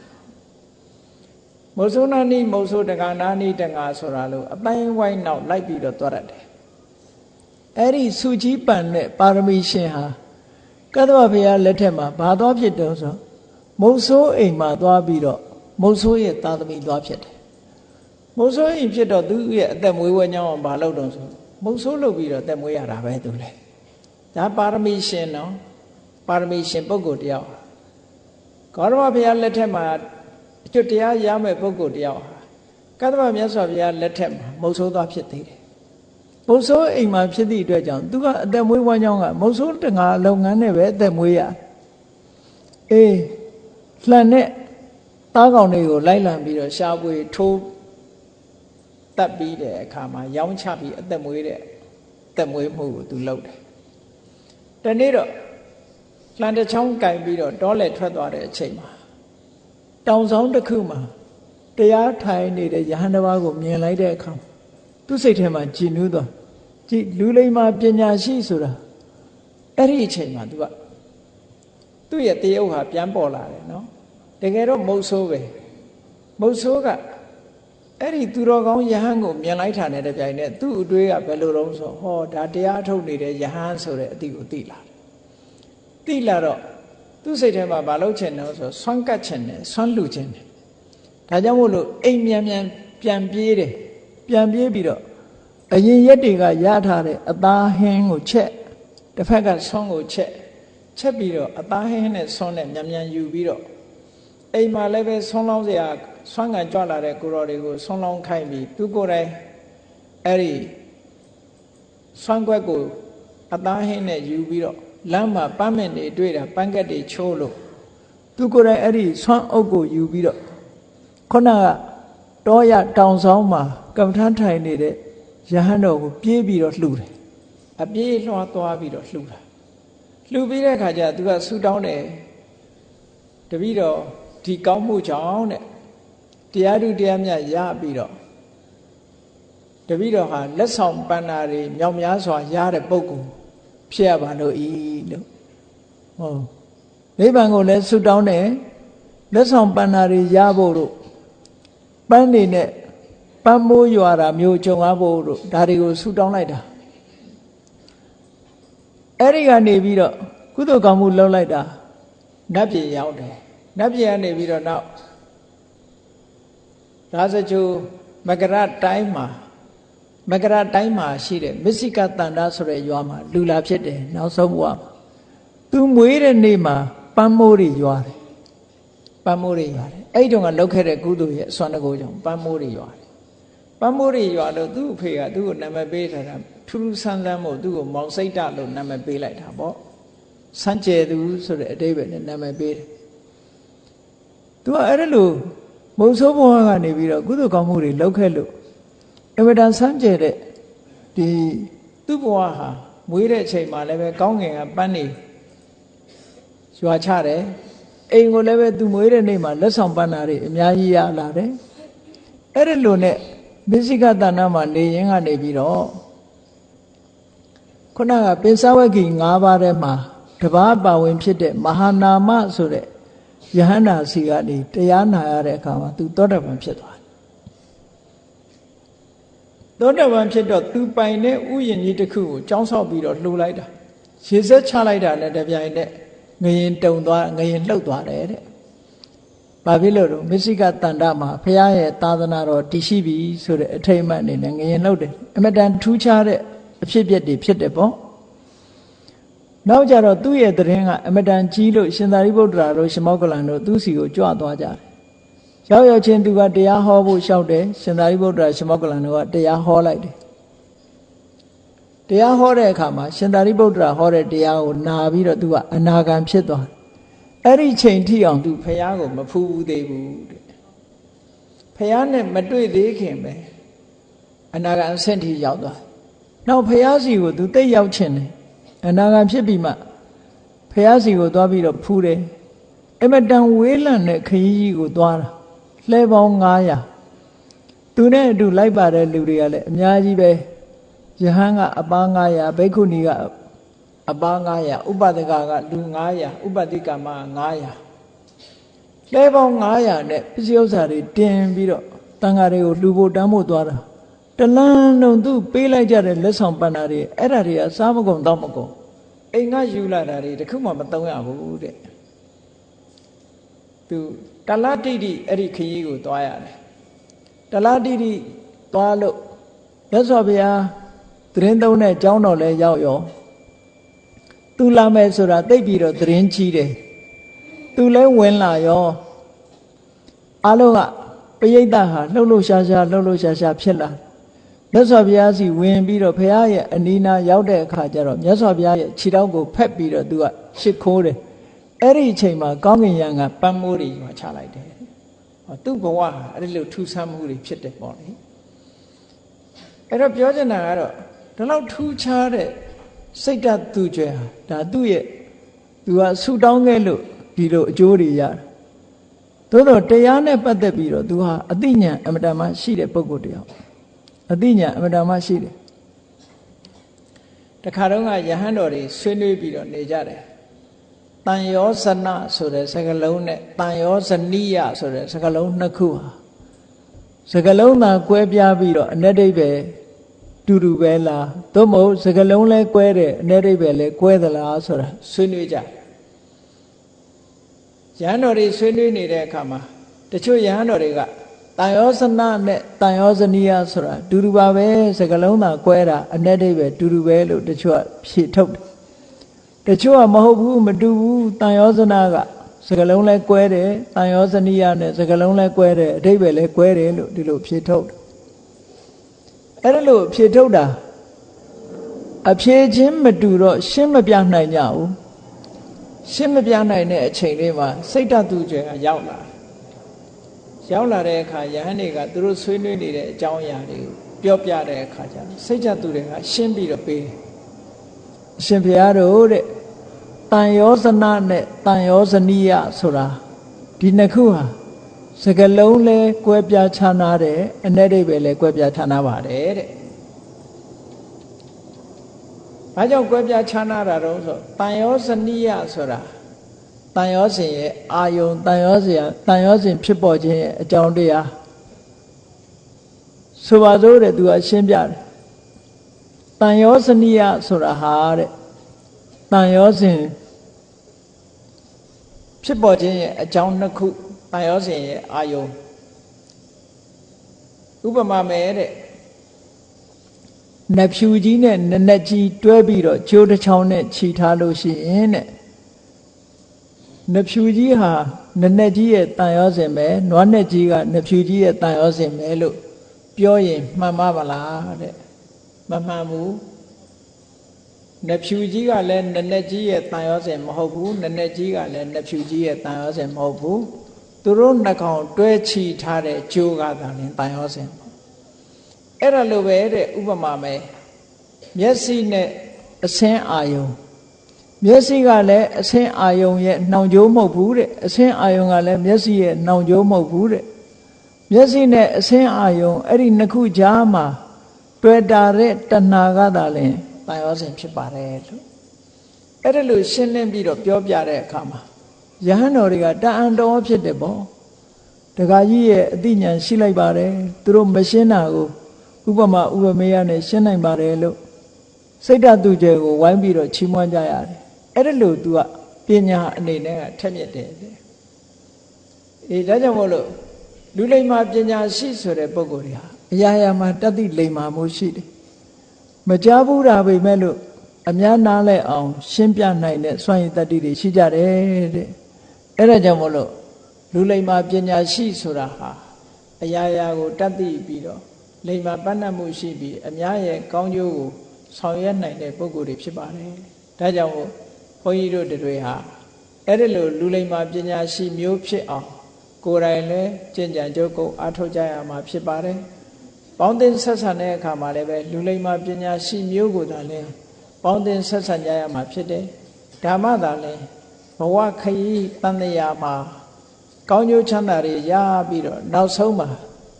မုတ်ဆိုးနာနီမုတ်ဆိုးတက္ကနာနီတက္ကဆိုတာလို့အတိုင်းဝိုင်းနောက်လိုက်ပြီးတော့သွားတတ်တယ်အဲ့ဒီစုကြီးပန်တဲ့ပါရမီရှင်ဟာကတ္တဝဘုရားလက်ထက်မှာဘာသွားဖြစ်တုံးဆိုမုတ်ဆိုးအိမ်မှာသွားပြီးတော့မုတ်ဆိုးရဲ့သားသမီးသွားဖြစ်တယ်မုတ်ဆိုးအိမ်ဖြစ်တော့သူရဲ့အသက်မွေးဝဲကြောင်းဘာလုပ်တုံးဆိုမုတ်ဆိုးလုပ်ပြီးတော့အသက်မွေးရတာပဲသူလေဒါပါရမီရှင်နော်ပါရမီရှင်ပုဂ္ဂိုလ်တယောက်ဂေါရမဘုရားလက်ထက်မှာအကျွတ်တရားရမဲ့ပုဂ္ဂိုလ်တယောက်ကတ္တဝမြတ်စွာဘုရားလက်ထက်မှာမုတ်ဆိုးသွားဖြစ်သေးတယ်မုတ်ဆိုးအိမ်မှာဖြစ်သည့်အတွက်ကြောင့်သူကအသက်မွေးဝမ်းကြောင်းကမုတ်ဆိုးတငါလုပ်ငန်းနဲ့ပဲအသက်မွေးရအေးလှန်တဲ့သားကောင်တွေကိုလိုက်လံပြီးတော့ရှားပွေထိုးတက်ပြီးတဲ့အခါမှာရောင်းချပြီးအသက်မွေးတဲ့အသက်မွေးမှုကိုသူလုပ်တယ်တနေ့တော့လှန်တစ်ချောင်းကင်ပြီးတော့တောလဲထွက်သွားတဲ့အချိန်မှာတောင်ဆောင်တစ်ခုမှာတရားထိုင်နေတဲ့ယဟန်တစ်ပါးကိုမြင်လိုက်တဲ့အခါသူ့စိတ်ထဲမှာကြည်နူးသွားကြည်လူလိမ္မာပညာရှိဆိုတာအဲ့ဒီအချိန်မှာသူ့ရဲ့တရားဥဟာပြန်ပေါ်လာတယ်နော်တကယ်တော့မုတ်ဆိုးပဲမုတ်ဆိုးကအဲ့ဒီသူတော်ကောင်းယဟန်ကိုမြင်လိုက်တာနဲ့တပြိုင်နက်သူ့အတွေးကဘယ်လိုတုံးဆိုဟောဒါတရားထုတ်နေတဲ့ယဟန်ဆိုတဲ့အတိကိုသိလာတယ်သိလာတော့သူ့စိတ်ထဲမှာမလုပ်ချင်တော့ဆိုဆွမ်းကတ်ချင်တယ်ဆွမ်းလူချင်တယ်ဒါကြောင့်မို့လို့အိမ်မြန်ပြန်ပြေးတယ်ပြန်ပြေးပြီးတော့အရင်ရက်တွေကရထားတဲ့အသားဟင်းကိုချက်တစ်ဖက်ကဆွမ်းကိုချက်ပြီးတော့အသားဟင်းနဲ့ဆွမ်းနဲ့မြန်ယူပြီးတော့အိမ်မှာလည်းပဲဆွမ်းလောင်းစရာဆွမ်းကန်ကြွလာတဲ့ကိုတော်တွေကိုဆွမ်းလောင်းခိုင်းပြီးသူကိုယ်တိုင်အဲ့ဒီဆွမ်းကွက်ကိုအသားဟင်းနဲ့ယူပြီးတော့လမ်းမှာပန်းမင်တွေတွေ့တာပန်းကက်တွေချိုးလို့သူကိုယ်တိုင်အဲ့ဒီဆွမ်းအုပ်ကိုယူပြီးတော့ခုနကတောရတောင်ဆောင်မှာကမ္မထမ်းထိုင်နေတဲ့ယဟန်တော်ကိုပြေးပြီးတော့လှူတယ်အပြေးလွှားသွားပြီးတော့လှူတာလှူပြီးတဲ့အခါကျသူကဆူတောင်းတယ်တပည့်တော်ဒီကောင်းမှုကြောင့်တဲ့တရားဓုတရားမြတ်ရပြီးတော့ တပည့်တော်ဟာလက်ဆောင်ပန်းနာတွေမြောက်များစွာရတဲ့ပုဂ္ဂိုလ်ဖြစ်ရပါလို့ဤလို့ဟောနိဗ္ဗာန်ကိုလည်းဆုတောင်းတယ်လက်ဆောင်ပန်းနာတွေရဖို့တို့ပန်းနေနဲ့ပန်းမိုးရွာတာမျိုးကြုံရဖို့တို့ဒါတွေကိုဆုတောင်းလိုက်တာအဲ့ဒီကနေပြီးတော့ကုသိုလ်ကောင်းမှုလုပ်လိုက်တာနတ်ပြည်ရောက်တယ်နတ်ပြည်ကနေပြီးတော့နောက်ရာဇဂိုမကရတိုင်းမှာရှိတဲ့မစ္စိကတန္တဆိုတဲ့ရွာမှာလူလာဖြစ်တယ်နောက်ဆုံးဘဝမှာသူမွေးတဲ့နေ့မှာပန်းမိုးတွေရွာတယ်ပန်းမိုးတွေရွာတယ်အဲ့ဒီတော့ကလောက်ခဲ့တဲ့ကုသိုလ်ရဲ့အစွမ်းတကူကြောင့်ပန်းမိုးတွေရွာတယ်ပန်းမိုးတွေရွာလို့သူ့အဖေကသူ့ကိုနာမည်ပေးထားတာထူးထူးဆန်းဆန်းမို့သူ့ကိုမောင်စိတ်တလို့နာမည်ပေးလိုက်တာပေါ့စမ်းကြယ်သူဆိုတဲ့အတိပ္ပယ်နဲ့နာမည်ပေးတယ်သူကအဲ့ဒါလို့မုံဆိုးဘဝကနေပြီးတော့ကုသိုလ်ကောင်းမှုတွေလုပ်ခဲ့လို့အဝဒံစမ်းကြယ်တဲ့ဒီသူ့ဘဝဟာမွေးတဲ့အချိန်မှာလည်းပဲကောင်းငင်ကပန်းနေရွာချတယ်အိမ်ကိုလည်းပဲသူမွေးတဲ့နေ့မှာလက်ဆောင်ပန်းနာတွေအများကြီးရလာတယ်အဲ့ဒါလို့နဲ့မစ္စိကတဏ္ဍမှာနေရင်ကနေပြီးတော့ခုနကပိဿဝဂ္ဂီ၅ပါးထဲမှာတပါးပါဝင်ဖြစ်တဲ့မဟာနာမဆိုတဲ့ယဟန္တာစီကနေတရားနာရတဲ့အခါမှာသူသောတာပန်ဖြစ်သွားတယ်သောတာပန်ဖြစ်တော့သူပိုင်တဲ့ဥယျာဉ်ကြီးတစ်ခုကိုကျောင်းဆောက်ပြီးတော့လှူလိုက်တာရေစက်ချလိုက်တာနဲ့တပြိုင်နက်ငရင်တုံသွားငရင်လှုပ်သွားတယ်တဲ့ဘာဖြစ်လို့လဲမစ္စိကတန္တမှာဘုရားရဲ့သာသနာတော်တည်ရှိပြီဆိုတဲ့အထိမ့်အမှတ်အနေနဲ့ငရင်လှုပ်တယ်အမတန်ထူးခြားတဲ့အဖြစ်အပျက်တွေဖြစ်တယ်ပေါ့နောက်ကြတော့သူ့ရဲ့သတင်းကအမတန်ကြီးလို့ရှင်သာရိပုတ္တရာတို့ရှမောက္ကလန်တို့သူ့စီကိုကြွသွားကြတယ်ရောက်ချင်းသူကတရားဟောဖို့လျှောက်တယ်ရှင်သာရိပုတ္တရာရှမောက္ကလန်တို့ကတရားဟောလိုက်တယ်တရားဟောတဲ့အခါမှာရှင်သာရိပုတ္တရာဟောတဲ့တရားကိုနာပြီးတော့သူကအနာဂံဖြစ်သွားတယ်အဲ့ဒီချိန်ထိအောင်သူဖះကိုမဖူးဘူးသေးဘူးတဲ့ဖះနဲ့မတွေ့သေးခင်ပဲအနာဂံအဆင့်ထိရောက်သွားနောက်ဖះစီကိုသူတိတ်ရောက်ချင်တယ်အနာဂံဖြစ်ပြီးမှဖះစီကိုသွားပြီးတော့ဖူးတယ်အမတန်ဝေးလံတဲ့ခရီးကြီးကိုသွားတာလှဲပေါင်း900သူနဲ့အတူလိုက်ပါတဲ့လူတွေကလည်းအများကြီးပဲယဟန်ကအပါ900ဘိက္ခုနီကအပါ900ဥပဒကကလူ900ဥပတိကမ900လှဲပေါင်း900နဲ့ပစ္စည်းဥစ္စာတွေတင်ပြီးတော့တန်ဃာတွေကိုလှူဖို့တန်းဖို့သွားတာတလန်းလုံးသူပေးလိုက်ကြတဲ့လက်ဆောင်ပန္နာတွေအဲ့ဒါတွေကစားမကုန်တော့မကုန်အိမ်ကယူလာတာတွေတခုမှမသုံးရဘူးတဲ့သူတလတိတိအဲ့ဒီခရီးကိုသွားရတယ်တလတိတိသွားလို့မြတ်စွာဘုရားသတင်းသုံးတဲ့ကျောင်းတော်လဲရောက်ရောသူလာမယ်ဆိုတာသိပြီးတော့သတင်းကြီးတယ်သူလဲဝင်လာရောအလုံးကပရိသတ်ဟာလှုပ်လှုပ်ရှားရှားဖြစ်လာမြတ်စွာဘုရားစီဝင်ပြီးတော့ဘုရားရဲ့အနီးနားရောက်တဲ့အခါကျတော့မြတ်စွာဘုရားရဲ့ခြေထောက်ကိုဖက်ပြီးတော့သူကရှစ်ခိုးတယ်အဲ့ဒီအချိန်မှာကောင်းကင်ယံကပန်းမိုးတွေရွာချလိုက်တယ်ဟောသူ့ဘဝဟာအဲ့ဒီလိုထူဆန်းမှုတွေဖြစ်တယ်ပေါ့လေအဲ့တော့ပြောချင်တာကတော့ဒီလောက်ထူးခြားတဲ့စိတ်ဓာတ်သူကျွဲဟာဒါသူ့ရဲ့သူကဆူတောင်းခဲ့လို့ဒီလိုအကျိုးတွေရတယ်သို့တော့တရားနဲ့ပတ်သက်ပြီးတော့သူဟာအသိဉာဏ်အမတန်မှရှိတဲ့ပုဂ္ဂိုလ်တယောက်အသိဉာဏ်အမတန်မှရှိတယ်တခါတော့ကယဟန်တော်တွေဆွေးနွေးပြီးတော့နေကြတယ်တန်ယောဇနဆိုတဲ့စကားလုံးနဲ့တန်ယောဇနိယဆိုတဲ့စကားလုံးနှစ်ခုဟာစကားလုံးသာကွဲပြားပြီးတော့အ내ဒိဗ္ဗေတူတူပဲလားသို့မဟုတ်စကားလုံးလဲကွဲတယ်အ내ဒိဗ္ဗေလဲကွဲသလားဆိုတာဆွေးနွေးကြယဟန်တော်တွေဆွေးနွေးနေတဲ့အခါမှာတချို့ယဟန်တော်တွေကတန်ယောဇနနဲ့တန်ယောဇနိယဆိုတာတူတူပါပဲစကားလုံးသာကွဲတာအ내ဒိဗ္ဗေတူတူပဲလို့တချို့ကဖြေထုတ်တယ်တချို့ကမဟုတ်ဘူးမတူဘူးတန်ယောဇနကစကားလုံးလဲကွဲတယ်တန်ယောဇနိယနဲ့စကားလုံးလဲကွဲတယ်အဓိပ္ပာယ်လဲကွဲတယ်လို့ဒီလိုဖြေထုတ်တယ်အဲ့ဒါလို့ဖြေထုတ်တာအဖြေချင်းမတူတော့ရှင်းမပြနိုင်ကြဘူးရှင်းမပြနိုင်တဲ့အချိန်လေးမှာစိတ်ဓာတ်သူကျွဲကရောက်လာတဲ့အခါယဟန်တွေကသူတို့ဆွေးနွေးနေတဲ့အကြောင်းအရာတွေကိုပြောပြတဲ့အခါကျတော့စိတ်ဓာတ်သူတွေကရှင်းပြီးတော့ပေးတယ်အရှင်ဘုရားတို့တဲ့တန်ယောဇနနဲ့တန်ယောဇနိယဆိုတာဒီနှစ်ခုဟာစကလုံးလဲကွဲပြားခြားနာတယ်အ내ဒိဗ္ဗေလဲကွဲပြားခြားနာပါတယ်တဲ့ ဘာကြောင့်ကွဲပြားခြားနာတာတော့ဆိုတန်ရောဇနိယဆိုတာတန်ရောစဉ်ရဲ့အာယုံတန်ရောစဉ်ဖြစ်ပေါ်ခြင်းရဲ့အကြောင်းတရားဆိုပါစို့တဲ့သူကရှင်းပြတယ်တန်ရောဇနိယဆိုတာဟာတဲ့တန်ရောစဉ်ဖြစ်ပေါ်ခြင်းရဲ့အကြောင်းနှစ်ခုတန်ရောစဉ်ရဲ့အာယုံဥပမာမဲ့တဲ့နဖြူကြီးနဲ့နနက်ကြီးတွဲပြီးတော့ကျိုးတစ်ချောင်းနဲ့ခြိထားလို့ရှိရင်တဲ့နဖြူကြီးဟာနနက်ကြီးရဲ့တန်ရောစဉ်ပဲနွားနက်ကြီးကနဖြူကြီးရဲ့တန်ရောစဉ်ပဲလို့ပြောရင်မှန်ပါမလားတဲ့မမှန်ဘူးနဖြူကြီးကလည်းနနက်ကြီးရဲ့တန်ရောစဉ်မဟုတ်ဘူးနနက်ကြီးကလည်းနဖြူကြီးရဲ့တန်ရောစဉ်မဟုတ်ဘူးသူတို့နှစ်ကောင်တွဲခြိထားတဲ့ကျိုးကသာလျှင်တန်ရောစဉ်အဲ့ဒါလိုပဲတဲ့ဥပမာမဲ့မျက်စိနဲ့အဆင်းအာယုံမျက်စိကလည်းအဆင်းအာယုံရဲ့နှောင်ကြိုးမဟုတ်ဘူးတဲ့အဆင်းအာယုံကလည်းမျက်စိရဲ့နှောင်ကြိုးမဟုတ်ဘူးတဲ့မျက်စိနဲ့အဆင်းအာယုံအဲ့ဒီနှစ်ခုကြားမှာတွေ့တာတဲ့တဏှာကသာလျှင်တန်ရောစဉ်ဖြစ်ပါတယ်လို့အဲ့ဒါလို့ရှင်းလင်းပြီးတော့ပြောပြတဲ့အခါမှာယဟန်တော်တွေကတန်အံတော်ဖြစ်တယ်ပေါ့ဒကာကြီးရဲ့အသိဉာဏ်ရှိလိုက်ပါတယ်သူတို့မရှင်းတာကိုဥပမာဥပမေယနဲ့ရှင်းနိုင်ပါတယ်လို့စိတ်ဓာတ်သူကျဲကိုဝိုင်းပြီးတော့ချီးမွမ်းကြရတယ်အဲ့ဒါလို့ तू ကပညာအနေနဲ့ကထက်မြက်တယ်အေးဒါကြောင့်မို့လို့လူလိမ္မာပညာရှိဆိုတဲ့ပုဂ္ဂိုလ်တွေဟာအရာရာမှာတတ်သိလိမ္မာမှုရှိတယ်မကြားဘူးတာပဲမဲ့လို့အများနာလဲအောင်ရှင်းပြနိုင်တဲ့စွမ်းရည်တတ္တိတွေရှိကြတယ်တဲ့အဲ့ဒါကြောင့်မို့လို့လူလိမ္မာပညာရှိဆိုတာဟာအရာရာကိုတတ်သိပြီးတော့လိမ္မာပန်းတတ်မှုရှိပြီးအများရဲ့ကောင်းကျိုးကိုဆောင်ရွက်နိုင်တဲ့ပုဂ္ဂိုလ်တွေဖြစ်ပါတယ်ဒါကြောင့်မို့ဘုန်းကြီးတို့တွေဟာအဲ့ဒီလိုလူလိမ္မာပညာရှိမျိုးဖြစ်အောင်ကိုယ်တိုင်လည်းကျင့်ကြံကြိုးကုပ်အားထုတ်ကြရမှာဖြစ်ပါတယ်ပေါင်းသင်းဆက်ဆံတဲ့အခါမှာလည်းပဲလူလိမ္မာပညာရှိမျိုးကိုသာလဲပေါင်းသင်းဆက်ဆံကြရမှာဖြစ်တယ်ဓမ္မသာလဲဘဝခရီးတန်တရားမှာကောင်းကျိုးချမ်းသာတွေရပြီးတော့နောက်ဆုံးမှာ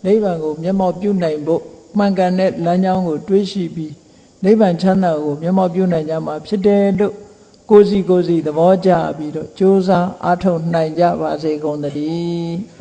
နိဗ္ဗာန်ကိုမျက်မှောက်ပြုနိုင်ဖို့မှန်ကန်တဲ့လမ်းကြောင်းကိုတွေးရှိပြီးနိဗ္ဗာန်ချမ်းသာကိုမျက်မှောက်ပြုနိုင်ကြမှာဖြစ်တယ်လို့ကိုယ်စီသဘောကျပြီးတော့ကြိုးစားအားထုတ်နိုင်ကြပါစေကုန်သတည်း